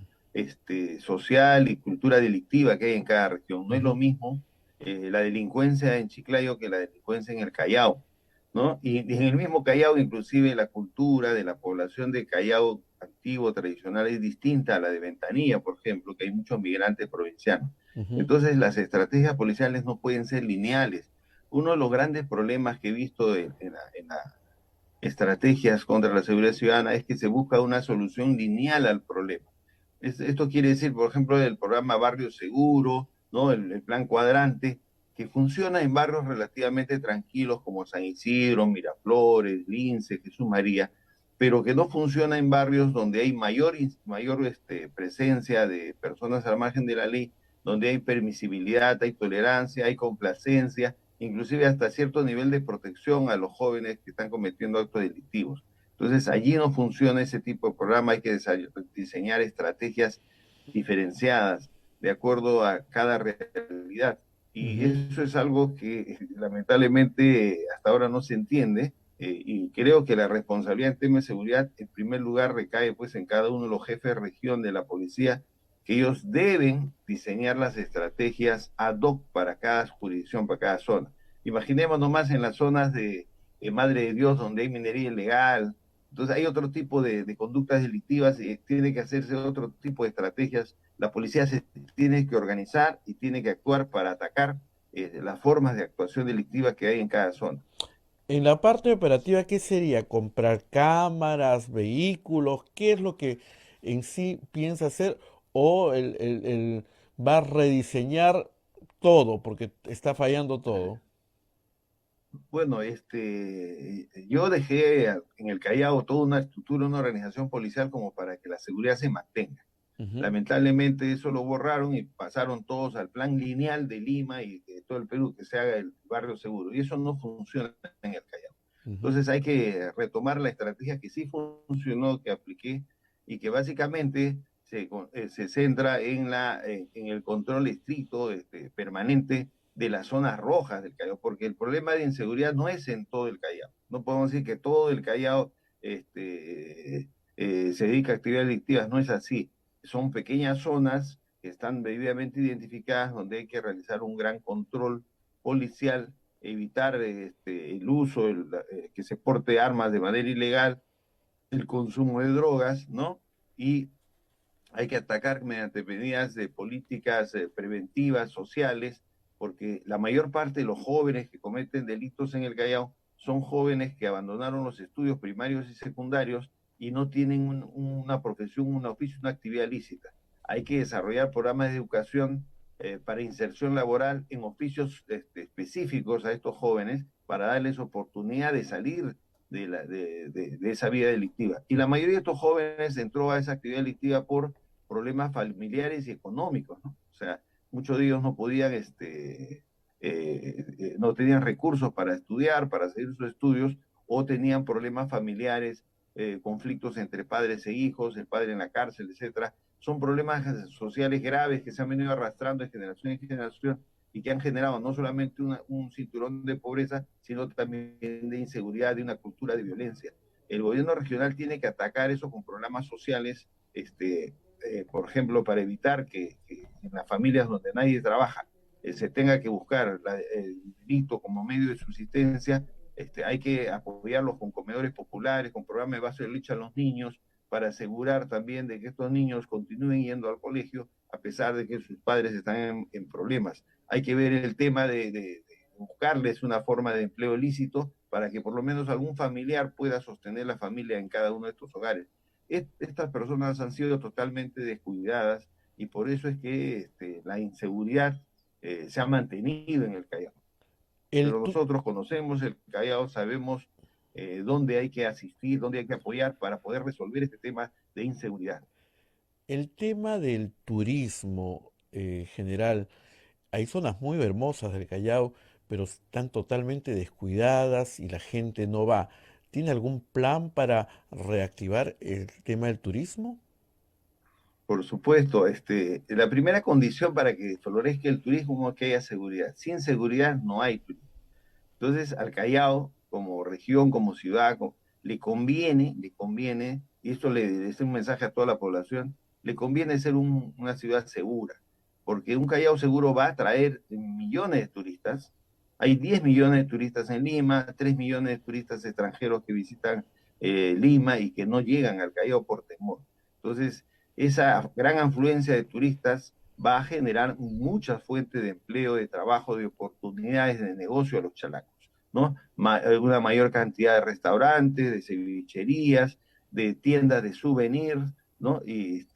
social y cultura delictiva que hay en cada región. No es lo Ujú. mismo la delincuencia en Chiclayo que la delincuencia en el Callao, ¿no? Y en el mismo Callao, inclusive la cultura de la población de Callao antiguo, tradicional, es distinta a la de Ventanilla, por ejemplo, que hay muchos migrantes provincianos. Ujú. Entonces, las estrategias policiales no pueden ser lineales. Uno de los grandes problemas que he visto en las estrategias contra la seguridad ciudadana es que se busca una solución lineal al problema. Esto quiere decir, por ejemplo, el programa Barrio Seguro, ¿no? El plan cuadrante, que funciona en barrios relativamente tranquilos como San Isidro, Miraflores, Lince, Jesús María, pero que no funciona en barrios donde hay mayor presencia de personas al margen de la ley, donde hay permisibilidad, hay tolerancia, hay complacencia, inclusive hasta cierto nivel de protección a los jóvenes que están cometiendo actos delictivos. Entonces, allí no funciona ese tipo de programa, hay que diseñar estrategias diferenciadas de acuerdo a cada realidad. Y Ujú. eso es algo que lamentablemente hasta ahora no se entiende, y creo que la responsabilidad en temas de seguridad en primer lugar recae pues en cada uno de los jefes de región de la policía, que ellos deben diseñar las estrategias ad hoc para cada jurisdicción, para cada zona. Imaginemos nomás en las zonas de Madre de Dios, donde hay minería ilegal. Entonces hay otro tipo de conductas delictivas y tiene que hacerse otro tipo de estrategias. La policía se tiene que organizar y tiene que actuar para atacar las formas de actuación delictiva que hay en cada zona. En la parte operativa, ¿qué sería? ¿Comprar cámaras, vehículos? ¿Qué es lo que en sí piensa hacer? ¿O va a rediseñar todo porque está fallando todo? Bueno, yo dejé en el Callao toda una estructura, una organización policial como para que la seguridad se mantenga. Ujú. Lamentablemente eso lo borraron y pasaron todos al plan lineal de Lima y de todo el Perú, que se haga el barrio seguro. Y eso no funciona en el Callao. Ujú. Entonces hay que retomar la estrategia que sí funcionó, que apliqué y que básicamente se centra en el control estricto, permanente de las zonas rojas del Callao, porque el problema de inseguridad no es en todo el Callao. No podemos decir que todo el Callao este, se dedica a actividades delictivas. No es así. Son pequeñas zonas que están debidamente identificadas donde hay que realizar un gran control policial, evitar el uso, que se porte armas de manera ilegal, el consumo de drogas, ¿no? Y hay que atacar mediante medidas de políticas preventivas, sociales, porque la mayor parte de los jóvenes que cometen delitos en el Callao son jóvenes que abandonaron los estudios primarios y secundarios y no tienen una profesión, un oficio, una actividad lícita. Hay que desarrollar programas de educación para inserción laboral en oficios específicos a estos jóvenes para darles oportunidad de salir de esa vida delictiva. Y la mayoría de estos jóvenes entró a esa actividad delictiva por problemas familiares y económicos, ¿no? O sea, muchos de ellos no podían, no tenían recursos para estudiar, para seguir sus estudios, o tenían problemas familiares, conflictos entre padres e hijos, el padre en la cárcel, etcétera. Son problemas sociales graves que se han venido arrastrando de generación en generación y que han generado no solamente un cinturón de pobreza, sino también de inseguridad, de una cultura de violencia. El gobierno regional tiene que atacar eso con programas sociales, por ejemplo, para evitar que en las familias donde nadie trabaja se tenga que buscar el delito como medio de subsistencia. Hay que apoyarlos con comedores populares, con programas de base de leche a los niños, para asegurar también de que estos niños continúen yendo al colegio a pesar de que sus padres están en problemas. Hay que ver el tema de buscarles una forma de empleo lícito para que por lo menos algún familiar pueda sostener la familia en cada uno de estos hogares. Estas personas han sido totalmente descuidadas y por eso es que la inseguridad se ha mantenido en el Callao. Pero nosotros conocemos el Callao, sabemos dónde hay que asistir, dónde hay que apoyar para poder resolver este tema de inseguridad. El tema del turismo general, hay zonas muy hermosas del Callao, pero están totalmente descuidadas y la gente no va. ¿Tiene algún plan para reactivar el tema del turismo? Por supuesto, la primera condición para que florezca el turismo es que haya seguridad. Sin seguridad no hay turismo. Entonces, al Callao, como región, como ciudad, le conviene, y esto le es un mensaje a toda la población, le conviene ser una ciudad segura, porque un Callao seguro va a atraer millones de turistas. Hay 10 millones de turistas en Lima, 3 millones de turistas extranjeros que visitan Lima y que no llegan al Callao por temor. Entonces, esa gran afluencia de turistas va a generar muchas fuentes de empleo, de trabajo, de oportunidades de negocio a los chalacos, ¿no? Una mayor cantidad de restaurantes, de cevicherías, de tiendas de souvenirs, ¿no? Y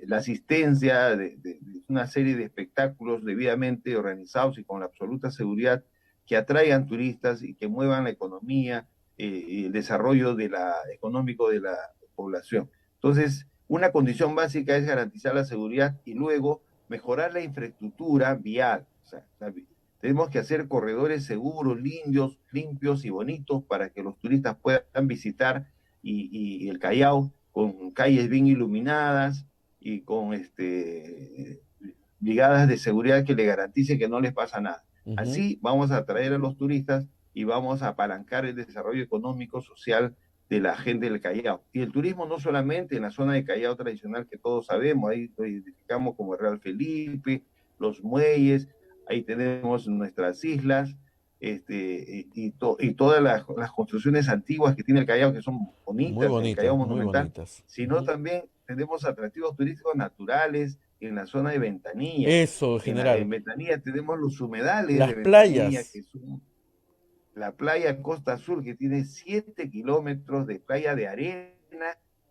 la asistencia de una serie de espectáculos debidamente organizados y con la absoluta seguridad que atraigan turistas y que muevan la economía y el desarrollo económico de la población. Entonces, una condición básica es garantizar la seguridad y luego mejorar la infraestructura vial. O sea, tenemos que hacer corredores seguros, limpios y bonitos para que los turistas puedan visitar y el Callao con calles bien iluminadas y con brigadas de seguridad que le garanticen que no les pasa nada. Así vamos a atraer a los turistas y vamos a apalancar el desarrollo económico, social de la gente del Callao. Y el turismo no solamente en la zona de Callao tradicional que todos sabemos, ahí lo identificamos como Real Felipe, los muelles, ahí tenemos nuestras islas, y todas las construcciones antiguas que tiene el Callao, que son bonitas, el Callao monumental, sino también tenemos atractivos turísticos naturales en la zona de Ventanilla. Eso, general. En Ventanilla tenemos los humedales las de playas. Ventanilla, que son la playa Costa Sur, que tiene 7 kilómetros de playa de arena,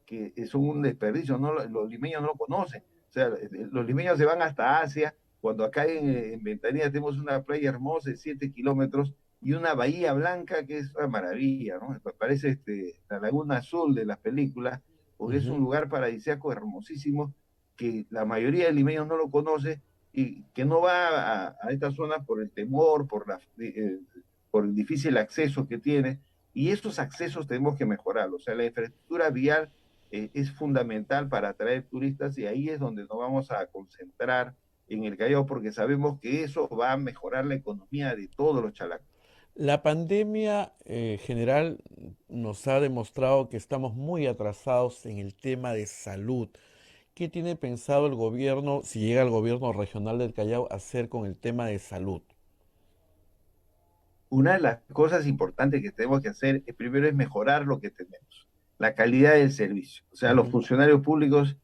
que son un desperdicio, los limeños no lo conocen. O sea, los limeños se van hasta Asia, cuando acá en Ventanilla tenemos una playa hermosa de 7 kilómetros y una bahía blanca que es una maravilla, ¿no? Parece la Laguna Azul de las películas, porque es un lugar paradisíaco hermosísimo que la mayoría de limeños no lo conoce y que no va a esta zona por el temor, por el difícil acceso que tiene, y estos accesos tenemos que mejorarlos. O sea, la infraestructura vial es fundamental para atraer turistas y ahí es donde nos vamos a concentrar en el Callao porque sabemos que eso va a mejorar la economía de todos los chalacos. La pandemia general nos ha demostrado que estamos muy atrasados en el tema de salud. ¿Qué tiene pensado el gobierno, si llega el gobierno regional del Callao, hacer con el tema de salud? Una de las cosas importantes que tenemos que hacer primero es mejorar lo que tenemos, la calidad del servicio. O sea, los Ujú. funcionarios públicos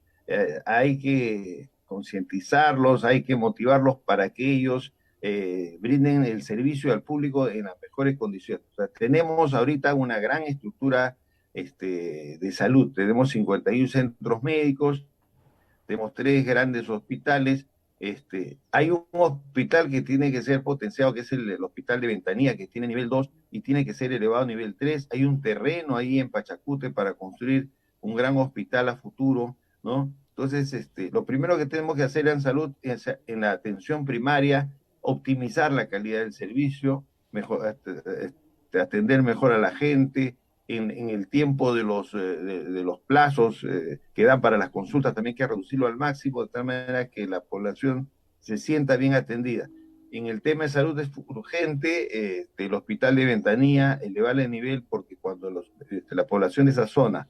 hay que concientizarlos, hay que motivarlos para que ellos brinden el servicio al público en las mejores condiciones. O sea, tenemos ahorita una gran estructura de salud. Tenemos 51 centros médicos, tenemos 3 grandes hospitales. Hay un hospital que tiene que ser potenciado, que es el hospital de Ventanilla, que tiene nivel 2 y tiene que ser elevado a nivel 3. Hay un terreno ahí en Pachacute para construir un gran hospital a futuro, ¿no? Entonces, lo primero que tenemos que hacer en salud es en la atención primaria, optimizar la calidad del servicio, mejor, atender mejor a la gente, en el tiempo de los plazos que dan para las consultas, también hay que reducirlo al máximo, de tal manera que la población se sienta bien atendida. En el tema de salud es urgente, el hospital de Ventanilla, elevarle el nivel, porque cuando la población de esa zona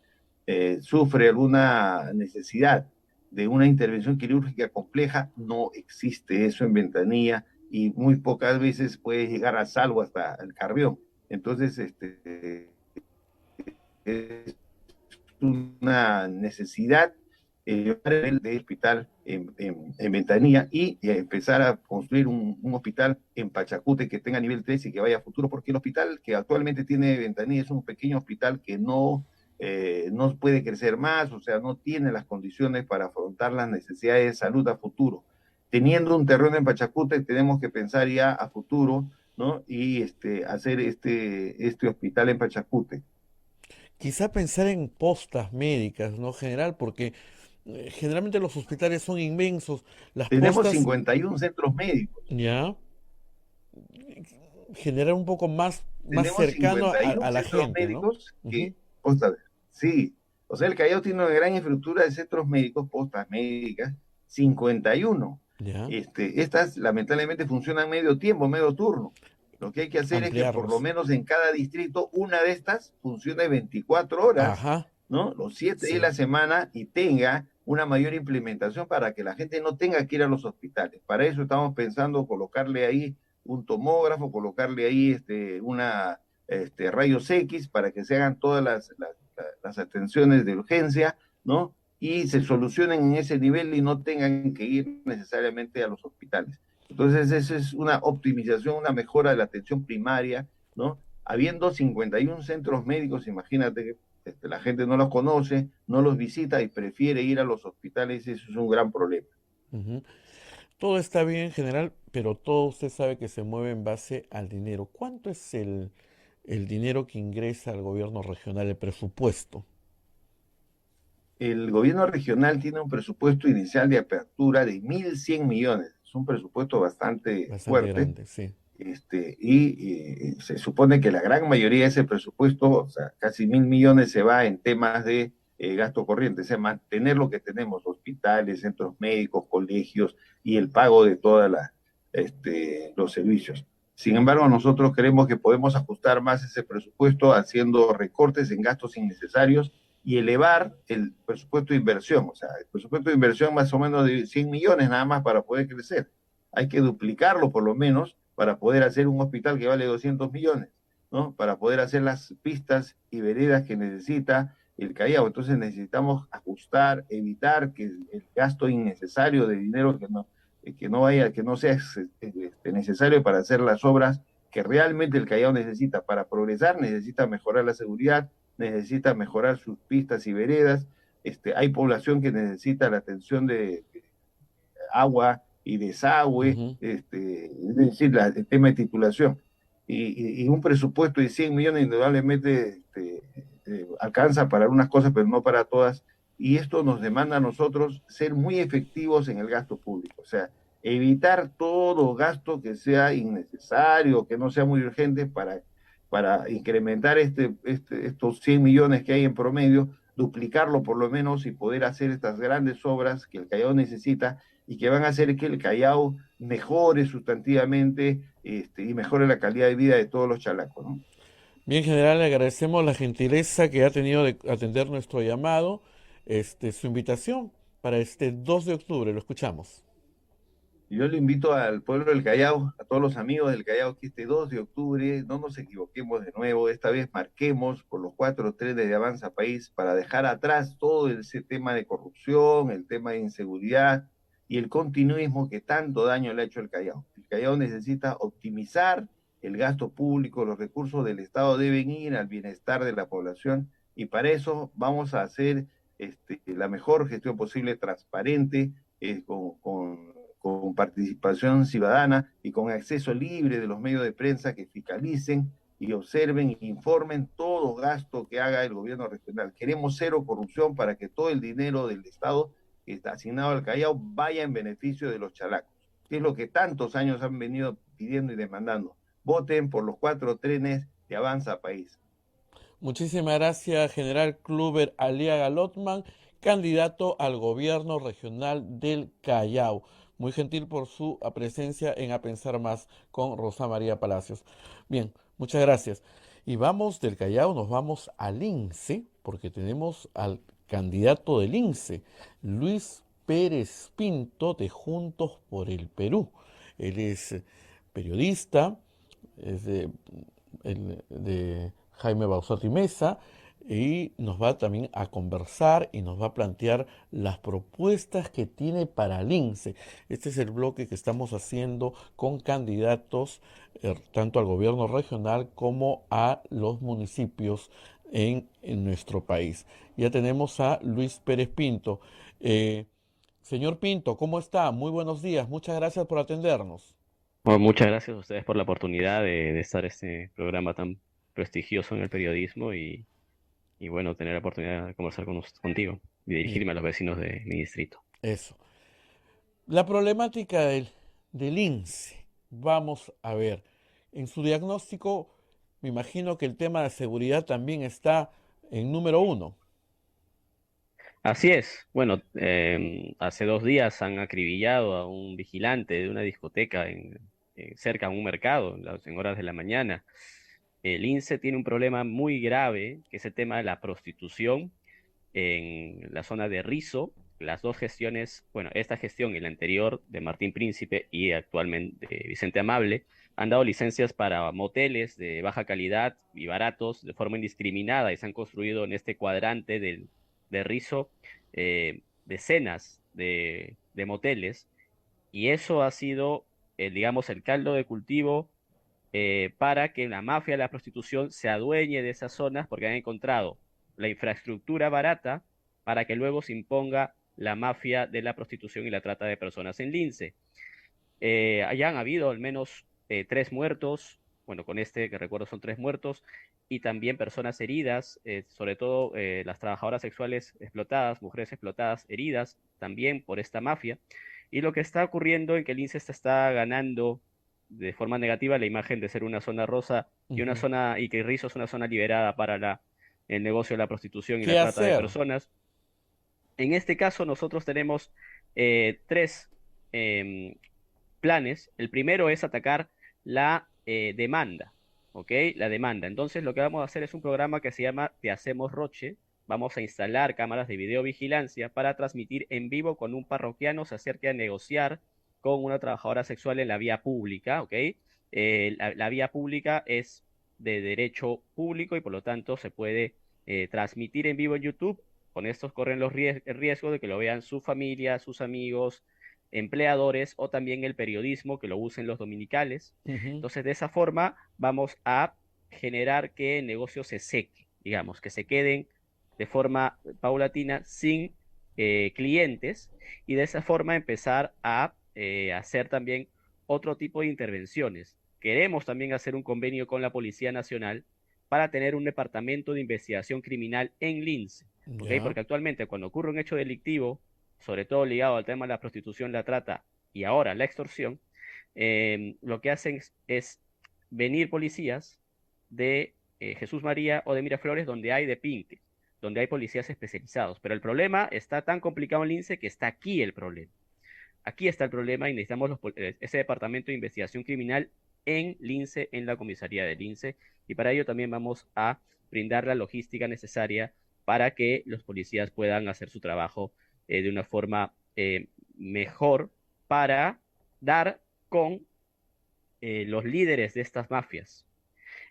sufre alguna necesidad de una intervención quirúrgica compleja, no existe eso en Ventanilla y muy pocas veces puede llegar a salvo hasta el Carrión. Entonces, es una necesidad llevar el hospital en Ventanilla y empezar a construir un hospital en Pachacute que tenga nivel 3 y que vaya a futuro, porque el hospital que actualmente tiene Ventanilla es un pequeño hospital que no puede crecer más, o sea, no tiene las condiciones para afrontar las necesidades de salud a futuro. Teniendo un terreno en Pachacute, tenemos que pensar ya a futuro, ¿no? Y hacer este hospital en Pachacute. Quizá pensar en postas médicas, ¿no? General, porque generalmente los hospitales son inmensos. Las Tenemos postas, 51 centros médicos. ya, generar un poco más Tenemos cercano a 51 la centros gente, ¿no? médicos Ujú. que, sí, o sea, el Callao tiene una gran infraestructura de centros médicos, postas médicas, 51. Ya, Estas lamentablemente funcionan medio tiempo, medio turno. Lo que hay que hacer es que por lo ampliarlos. menos en cada distrito una de estas funcione 24 horas, Ajá, ¿no? Los 7 de sí. la semana y tenga una mayor implementación para que la gente no tenga que ir a los hospitales. Para eso estamos pensando colocarle ahí un tomógrafo, colocarle ahí rayos X para que se hagan todas las atenciones de urgencia, ¿no? Y se solucionen en ese nivel y no tengan que ir necesariamente a los hospitales. Entonces, eso es una optimización, una mejora de la atención primaria, ¿no? Habiendo 51 centros médicos, imagínate que la gente no los conoce, no los visita y prefiere ir a los hospitales, eso es un gran problema. Ujú. Todo está bien en general, pero todo usted sabe que se mueve en base al dinero. ¿Cuánto es el dinero que ingresa al gobierno regional, el presupuesto? El gobierno regional tiene un presupuesto inicial de apertura de 1.100 millones, es un presupuesto bastante Bastante fuerte, grande, sí. se supone que la gran mayoría de ese presupuesto, o sea, casi 1.000 millones se va en temas de gasto corriente, o sea, mantener lo que tenemos, hospitales, centros médicos, colegios y el pago de todos los servicios. Sin embargo, nosotros creemos que podemos ajustar más ese presupuesto haciendo recortes en gastos innecesarios y elevar el presupuesto de inversión, o sea, el presupuesto de inversión más o menos de 100 millones nada más para poder crecer. Hay que duplicarlo por lo menos para poder hacer un hospital que vale 200 millones, ¿no? Para poder hacer las pistas y veredas que necesita el Callao. Entonces necesitamos ajustar, evitar que el gasto innecesario de dinero que no sea necesario para hacer las obras que realmente el Callao necesita. Para progresar necesita mejorar la seguridad, necesita mejorar sus pistas y veredas. Hay población que necesita la atención de agua y desagüe, Ujú. es decir, el tema de titulación. Y un presupuesto de 100 millones indudablemente alcanza para algunas cosas, pero no para todas. Y esto nos demanda a nosotros ser muy efectivos en el gasto público, o sea, evitar todo gasto que sea innecesario, que no sea muy urgente para incrementar estos 100 millones que hay en promedio, duplicarlo por lo menos y poder hacer estas grandes obras que el Callao necesita y que van a hacer que el Callao mejore sustantivamente y mejore la calidad de vida de todos los chalacos, ¿no? Bien, general, le agradecemos la gentileza que ha tenido de atender nuestro llamado, su invitación para este 2 de octubre. Lo escuchamos. Yo le invito al pueblo del Callao, a todos los amigos del Callao, que este 2 de octubre no nos equivoquemos de nuevo, esta vez marquemos por los 4 trenes de Avanza País para dejar atrás todo ese tema de corrupción, el tema de inseguridad y el continuismo que tanto daño le ha hecho al Callao. El Callao necesita optimizar el gasto público, los recursos del Estado deben ir al bienestar de la población y para eso vamos a hacer la mejor gestión posible, transparente, con participación ciudadana y con acceso libre de los medios de prensa que fiscalicen y observen e informen todo gasto que haga el gobierno regional. Queremos cero corrupción para que todo el dinero del Estado que está asignado al Callao vaya en beneficio de los chalacos, que es lo que tantos años han venido pidiendo y demandando. Voten por los 4 trenes de Avanza País. Muchísimas gracias, general Kluber Aliaga Lotman, candidato al gobierno regional del Callao. Muy gentil por su presencia en A Pensar Más con Rosa María Palacios. Bien, muchas gracias. Y vamos del Callao, nos vamos al Lince, porque tenemos al candidato del Lince, Luis Pérez Pinto, de Juntos por el Perú. Él es periodista, es de Jaime Bausat y Mesa, y nos va también a conversar y nos va a plantear las propuestas que tiene para Lince. Este es el bloque que estamos haciendo con candidatos tanto al gobierno regional como a los municipios en nuestro país. Ya tenemos a Luis Pérez Pinto. Señor Pinto, ¿cómo está? Muy buenos días. Muchas gracias por atendernos. Bueno, muchas gracias a ustedes por la oportunidad de estar en este programa tan prestigioso en el periodismo y bueno, tener la oportunidad de conversar contigo y Bien, dirigirme a los vecinos de mi distrito. eso. La problemática del INSE. Vamos a ver. En su diagnóstico, me imagino que el tema de seguridad también está en número uno. Así es. Bueno, hace 2 días han acribillado a un vigilante de una discoteca cerca de un mercado, en horas de la mañana. El INSE tiene un problema muy grave, que es el tema de la prostitución en la zona de Rizo. Las dos gestiones, bueno, esta gestión y la anterior de Martín Príncipe y actualmente de Vicente Amable, han dado licencias para moteles de baja calidad y baratos de forma indiscriminada y se han construido en este cuadrante de Rizo decenas de moteles y eso ha sido, digamos, el caldo de cultivo para que la mafia de la prostitución se adueñe de esas zonas porque han encontrado la infraestructura barata para que luego se imponga la mafia de la prostitución y la trata de personas en Lince. Allá han habido al menos 3 muertos, bueno, con este que recuerdo son 3 muertos, y también personas heridas, sobre todo las trabajadoras sexuales explotadas, mujeres explotadas, heridas también por esta mafia. Y lo que está ocurriendo en que el Lince está ganando de forma negativa la imagen de ser una zona rosa y una Ujú. zona, y que Rizzo es una zona liberada para el negocio de la prostitución y la ¿Qué trata de hacer? personas. En este caso, nosotros tenemos tres em, planes. El primero es atacar la demanda, ¿ok? La demanda. Entonces, lo que vamos a hacer es un programa que se llama Te Hacemos Roche. Vamos a instalar cámaras de videovigilancia para transmitir en vivo con un parroquiano se acerque a negociar con una trabajadora sexual en la vía pública, ¿ok? La vía pública es de derecho público y por lo tanto se puede transmitir en vivo en YouTube. Con estos corren el riesgo de que lo vean su familia, sus amigos, empleadores o también el periodismo que lo usen los dominicales. Ujú. Entonces, de esa forma vamos a generar que el negocio se seque, digamos, que se queden de forma paulatina sin clientes y de esa forma empezar a hacer también otro tipo de intervenciones. Queremos también hacer un convenio con la Policía Nacional para tener un departamento de investigación criminal en Lince, ¿ok? Ya. Porque actualmente cuando ocurre un hecho delictivo, sobre todo ligado al tema de la prostitución, la trata y ahora la extorsión, lo que hacen es venir policías de Jesús María o de Miraflores donde hay de Pinque, donde hay policías especializados. Pero el problema está tan complicado en Lince que está aquí el problema. Aquí está el problema y necesitamos ese departamento de investigación criminal en Lince, en la comisaría de Lince, y para ello también vamos a brindar la logística necesaria para que los policías puedan hacer su trabajo de una forma mejor para dar con los líderes de estas mafias.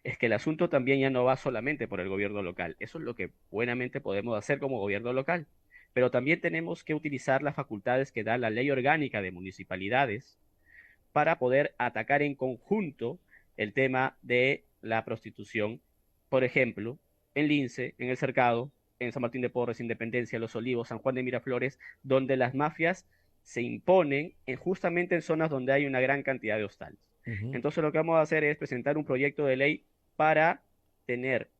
Es que el asunto también ya no va solamente por el gobierno local. Eso es lo que buenamente podemos hacer como gobierno local. Pero también tenemos que utilizar las facultades que da la ley orgánica de municipalidades para poder atacar en conjunto el tema de la prostitución. Por ejemplo, en Lince, en El Cercado, en San Martín de Porres, Independencia, Los Olivos, San Juan de Miraflores, donde las mafias se imponen justamente en zonas donde hay una gran cantidad de hostales. Entonces lo que vamos a hacer es presentar un proyecto de ley para tener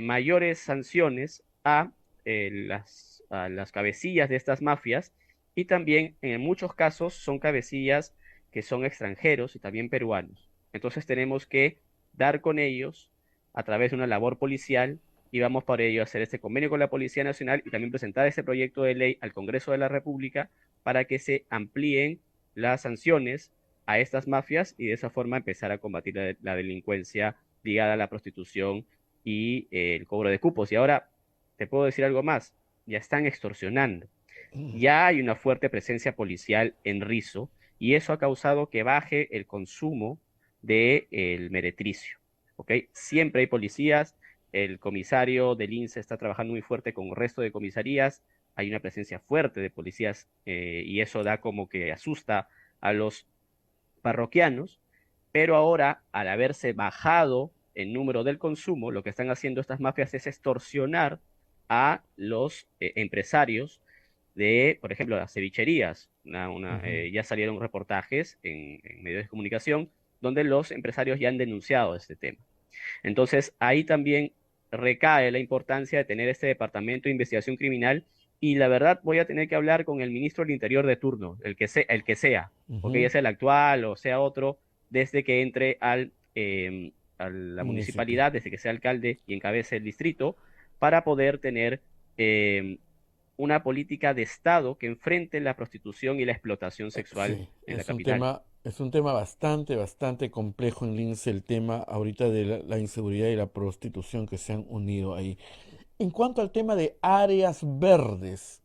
mayores sanciones a las cabecillas de estas mafias, y también en muchos casos son cabecillas que son extranjeros y también peruanos. Entonces tenemos que dar con ellos a través de una labor policial, y vamos por ello a hacer este convenio con la Policía Nacional y también presentar este proyecto de ley al Congreso de la República para que se amplíen las sanciones a estas mafias y de esa forma empezar a combatir la delincuencia ligada a la prostitución y el cobro de cupos. Y ahora te puedo decir algo más, ya están extorsionando. Ya hay una fuerte presencia policial en Rizo y eso ha causado que baje el consumo del meretricio. ¿Ok? Siempre hay policías, el comisario del INSE está trabajando muy fuerte con el resto de comisarías, hay una presencia fuerte de policías y eso da como que asusta a los parroquianos, pero ahora, al haberse bajado el número del consumo, lo que están haciendo estas mafias es extorsionar a los empresarios de, por ejemplo, las cevicherías. Ya salieron reportajes en medios de comunicación donde los empresarios ya han denunciado este tema. Entonces, ahí también recae la importancia de tener este departamento de investigación criminal, y la verdad voy a tener que hablar con el ministro del Interior de turno, el que sea, porque ya sea el actual o sea otro, desde que entre a la Municipio. municipalidad, desde que sea alcalde y encabece el distrito, para poder tener una política de Estado que enfrente la prostitución y la explotación sexual Sí, en la capital. es un tema bastante, bastante complejo en Lince, el tema ahorita de la inseguridad y la prostitución que se han unido ahí. En cuanto al tema de áreas verdes,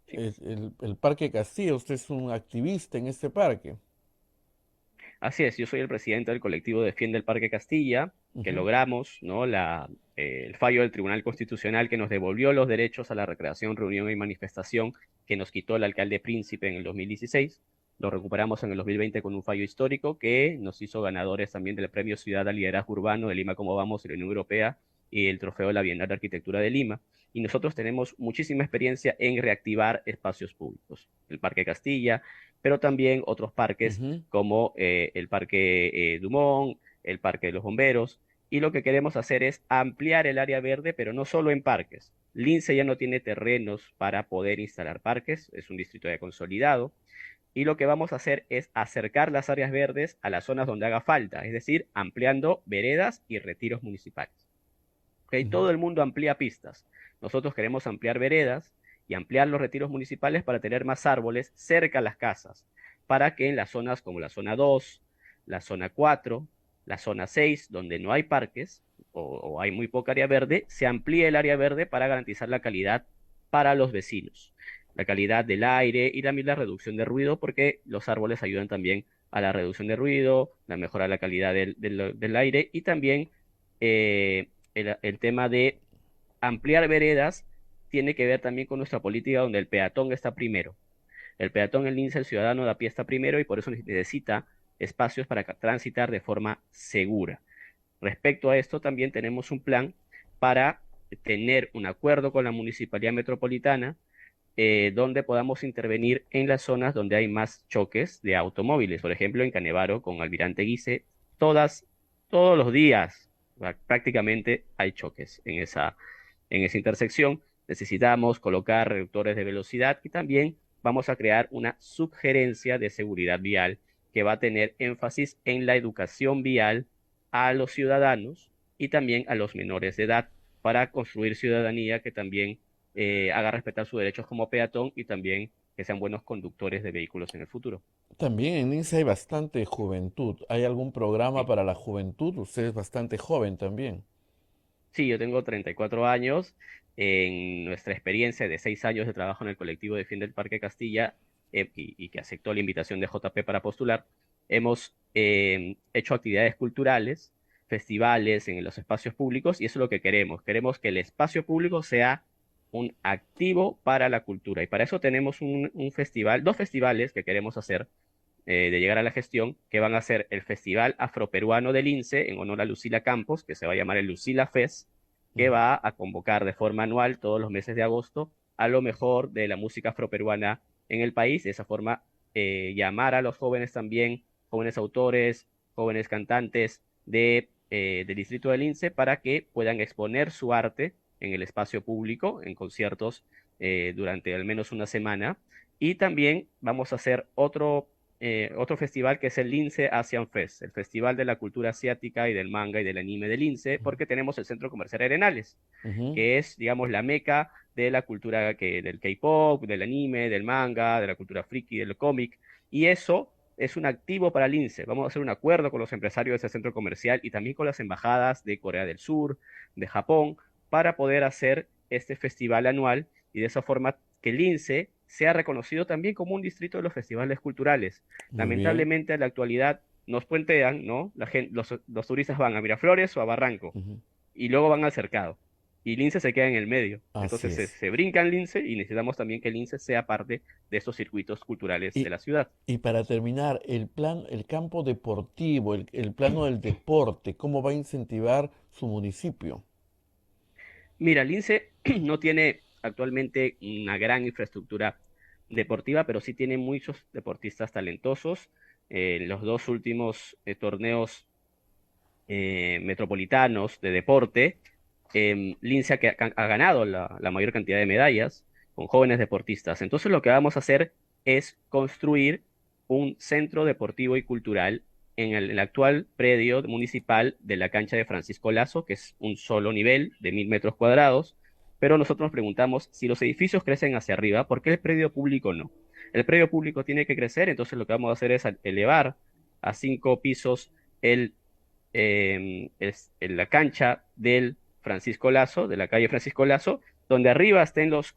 Sí. el Parque Castilla, usted es un activista en este parque. Así es, yo soy el presidente del colectivo Defiende el Parque Castilla, que Ujú. logramos, ¿no? El fallo del Tribunal Constitucional que nos devolvió los derechos a la recreación, reunión y manifestación que nos quitó el alcalde Príncipe en el 2016. Lo recuperamos en el 2020 con un fallo histórico que nos hizo ganadores también del Premio Ciudad al Liderazgo Urbano de Lima Como Vamos de la Unión Europea y el Trofeo de la Bienal de Arquitectura de Lima. Y nosotros tenemos muchísima experiencia en reactivar espacios públicos. El Parque Castilla, pero también otros parques Ujú. como el Parque Dumont, el Parque de los Bomberos, y lo que queremos hacer es ampliar el área verde, pero no solo en parques. Lince ya no tiene terrenos para poder instalar parques, es un distrito ya consolidado, y lo que vamos a hacer es acercar las áreas verdes a las zonas donde haga falta, es decir, ampliando veredas y retiros municipales. ¿Okay? Ujú. Todo el mundo amplía pistas. Nosotros queremos ampliar veredas y ampliar los retiros municipales para tener más árboles cerca a las casas, para que en las zonas como la zona 2, la zona 4, la zona 6, donde no hay parques o hay muy poca área verde, se amplíe el área verde para garantizar la calidad para los vecinos, la calidad del aire y también la reducción de ruido, porque los árboles ayudan también a la reducción de ruido, la mejora de la calidad del aire, y también el tema de ampliar veredas tiene que ver también con nuestra política donde el peatón está primero. El peatón, el lince, el ciudadano de a pie está primero y por eso necesita espacios para transitar de forma segura. Respecto a esto, también tenemos un plan para tener un acuerdo con la Municipalidad Metropolitana donde podamos intervenir en las zonas donde hay más choques de automóviles. Por ejemplo, en Canevaro con Almirante Guise, todos los días prácticamente hay choques en esa intersección. Necesitamos colocar reductores de velocidad y también vamos a crear una subgerencia de seguridad vial que va a tener énfasis en la educación vial a los ciudadanos y también a los menores de edad para construir ciudadanía que también haga respetar sus derechos como peatón y también que sean buenos conductores de vehículos en el futuro. También en INSE hay bastante juventud. ¿Hay algún programa para la juventud? Usted es bastante joven también. Sí, yo tengo 34 años. En nuestra experiencia de 6 años de trabajo en el colectivo Defiende el Parque Castilla, y que aceptó la invitación de JP para postular, hemos hecho actividades culturales, festivales en los espacios públicos, y eso es lo que queremos. Queremos que el espacio público sea un activo para la cultura. Y para eso tenemos un festival, 2 festivales que queremos hacer de llegar a la gestión, que van a ser el Festival Afroperuano del INSE, en honor a Lucila Campos, que se va a llamar el Lucila Fest, que va a convocar de forma anual todos los meses de agosto a lo mejor de la música afroperuana en el país. De esa forma, llamar a los jóvenes también, jóvenes autores, jóvenes cantantes del distrito del INSE, para que puedan exponer su arte en el espacio público, en conciertos durante al menos una semana. Y también vamos a hacer otro festival, que es el Lince Asian Fest, el Festival de la Cultura Asiática y del Manga y del Anime del Lince, porque tenemos el Centro Comercial Arenales, que es, digamos, la meca de la cultura del K-pop, del anime, del manga, de la cultura friki, del cómic, y eso es un activo para el Lince. Vamos a hacer un acuerdo con los empresarios de ese centro comercial y también con las embajadas de Corea del Sur, de Japón, para poder hacer este festival anual, y de esa forma que el Lince sea reconocido también como un distrito de los festivales culturales. Lamentablemente, en la actualidad nos puentean, ¿no? Los turistas van a Miraflores o a Barranco, y luego van al Cercado. Y Lince se queda en el medio. Entonces se brincan Lince, y necesitamos también que Lince sea parte de estos circuitos culturales de la ciudad. Y para terminar, el campo deportivo, el plano del deporte, ¿cómo va a incentivar su municipio? Mira, Lince no tiene actualmente una gran infraestructura deportiva, pero sí tiene muchos deportistas talentosos. Los 2 últimos torneos metropolitanos de deporte, Lince ha ganado la mayor cantidad de medallas con jóvenes deportistas. Entonces lo que vamos a hacer es construir un centro deportivo y cultural en el actual predio municipal de la cancha de Francisco Lazo, que es un solo nivel de 1000 metros cuadrados. Pero nosotros nos preguntamos, si los edificios crecen hacia arriba, ¿por qué el predio público no? El predio público tiene que crecer, entonces lo que vamos a hacer es elevar a 5 pisos la cancha del Francisco Lazo, de la calle Francisco Lazo, donde arriba estén los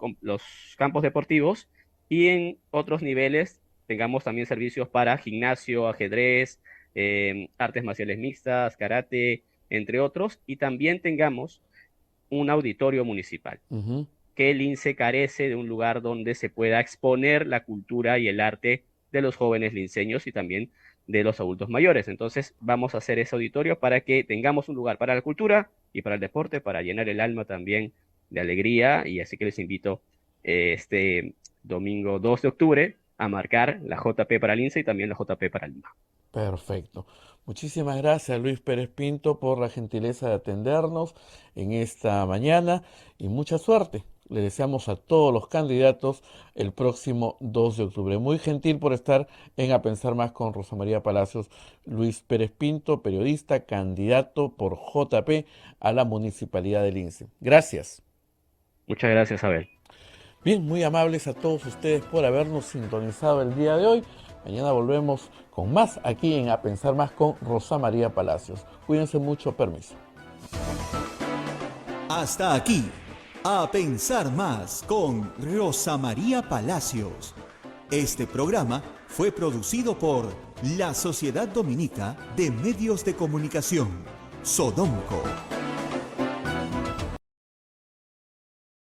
campos deportivos, y en otros niveles tengamos también servicios para gimnasio, ajedrez, artes marciales mixtas, karate, entre otros, y también tengamos un auditorio municipal, que el INSE carece de un lugar donde se pueda exponer la cultura y el arte de los jóvenes linceños y también de los adultos mayores. Entonces vamos a hacer ese auditorio para que tengamos un lugar para la cultura y para el deporte, para llenar el alma también de alegría, y así que les invito este domingo 2 de octubre a marcar la JP para el INSE y también la JP para Lima. Perfecto. Muchísimas gracias, Luis Pérez Pinto, por la gentileza de atendernos en esta mañana, y mucha suerte. Le deseamos a todos los candidatos el próximo 2 de octubre. Muy gentil por estar en A Pensar Más con Rosa María Palacios, Luis Pérez Pinto, periodista, candidato por JP a la Municipalidad del INSE. Gracias. Muchas gracias, Abel. Bien, muy amables a todos ustedes por habernos sintonizado el día de hoy. Mañana volvemos con más aquí en A Pensar Más con Rosa María Palacios. Cuídense mucho, permiso. Hasta aquí, A Pensar Más con Rosa María Palacios. Este programa fue producido por la Sociedad Dominica de Medios de Comunicación, Sodomco.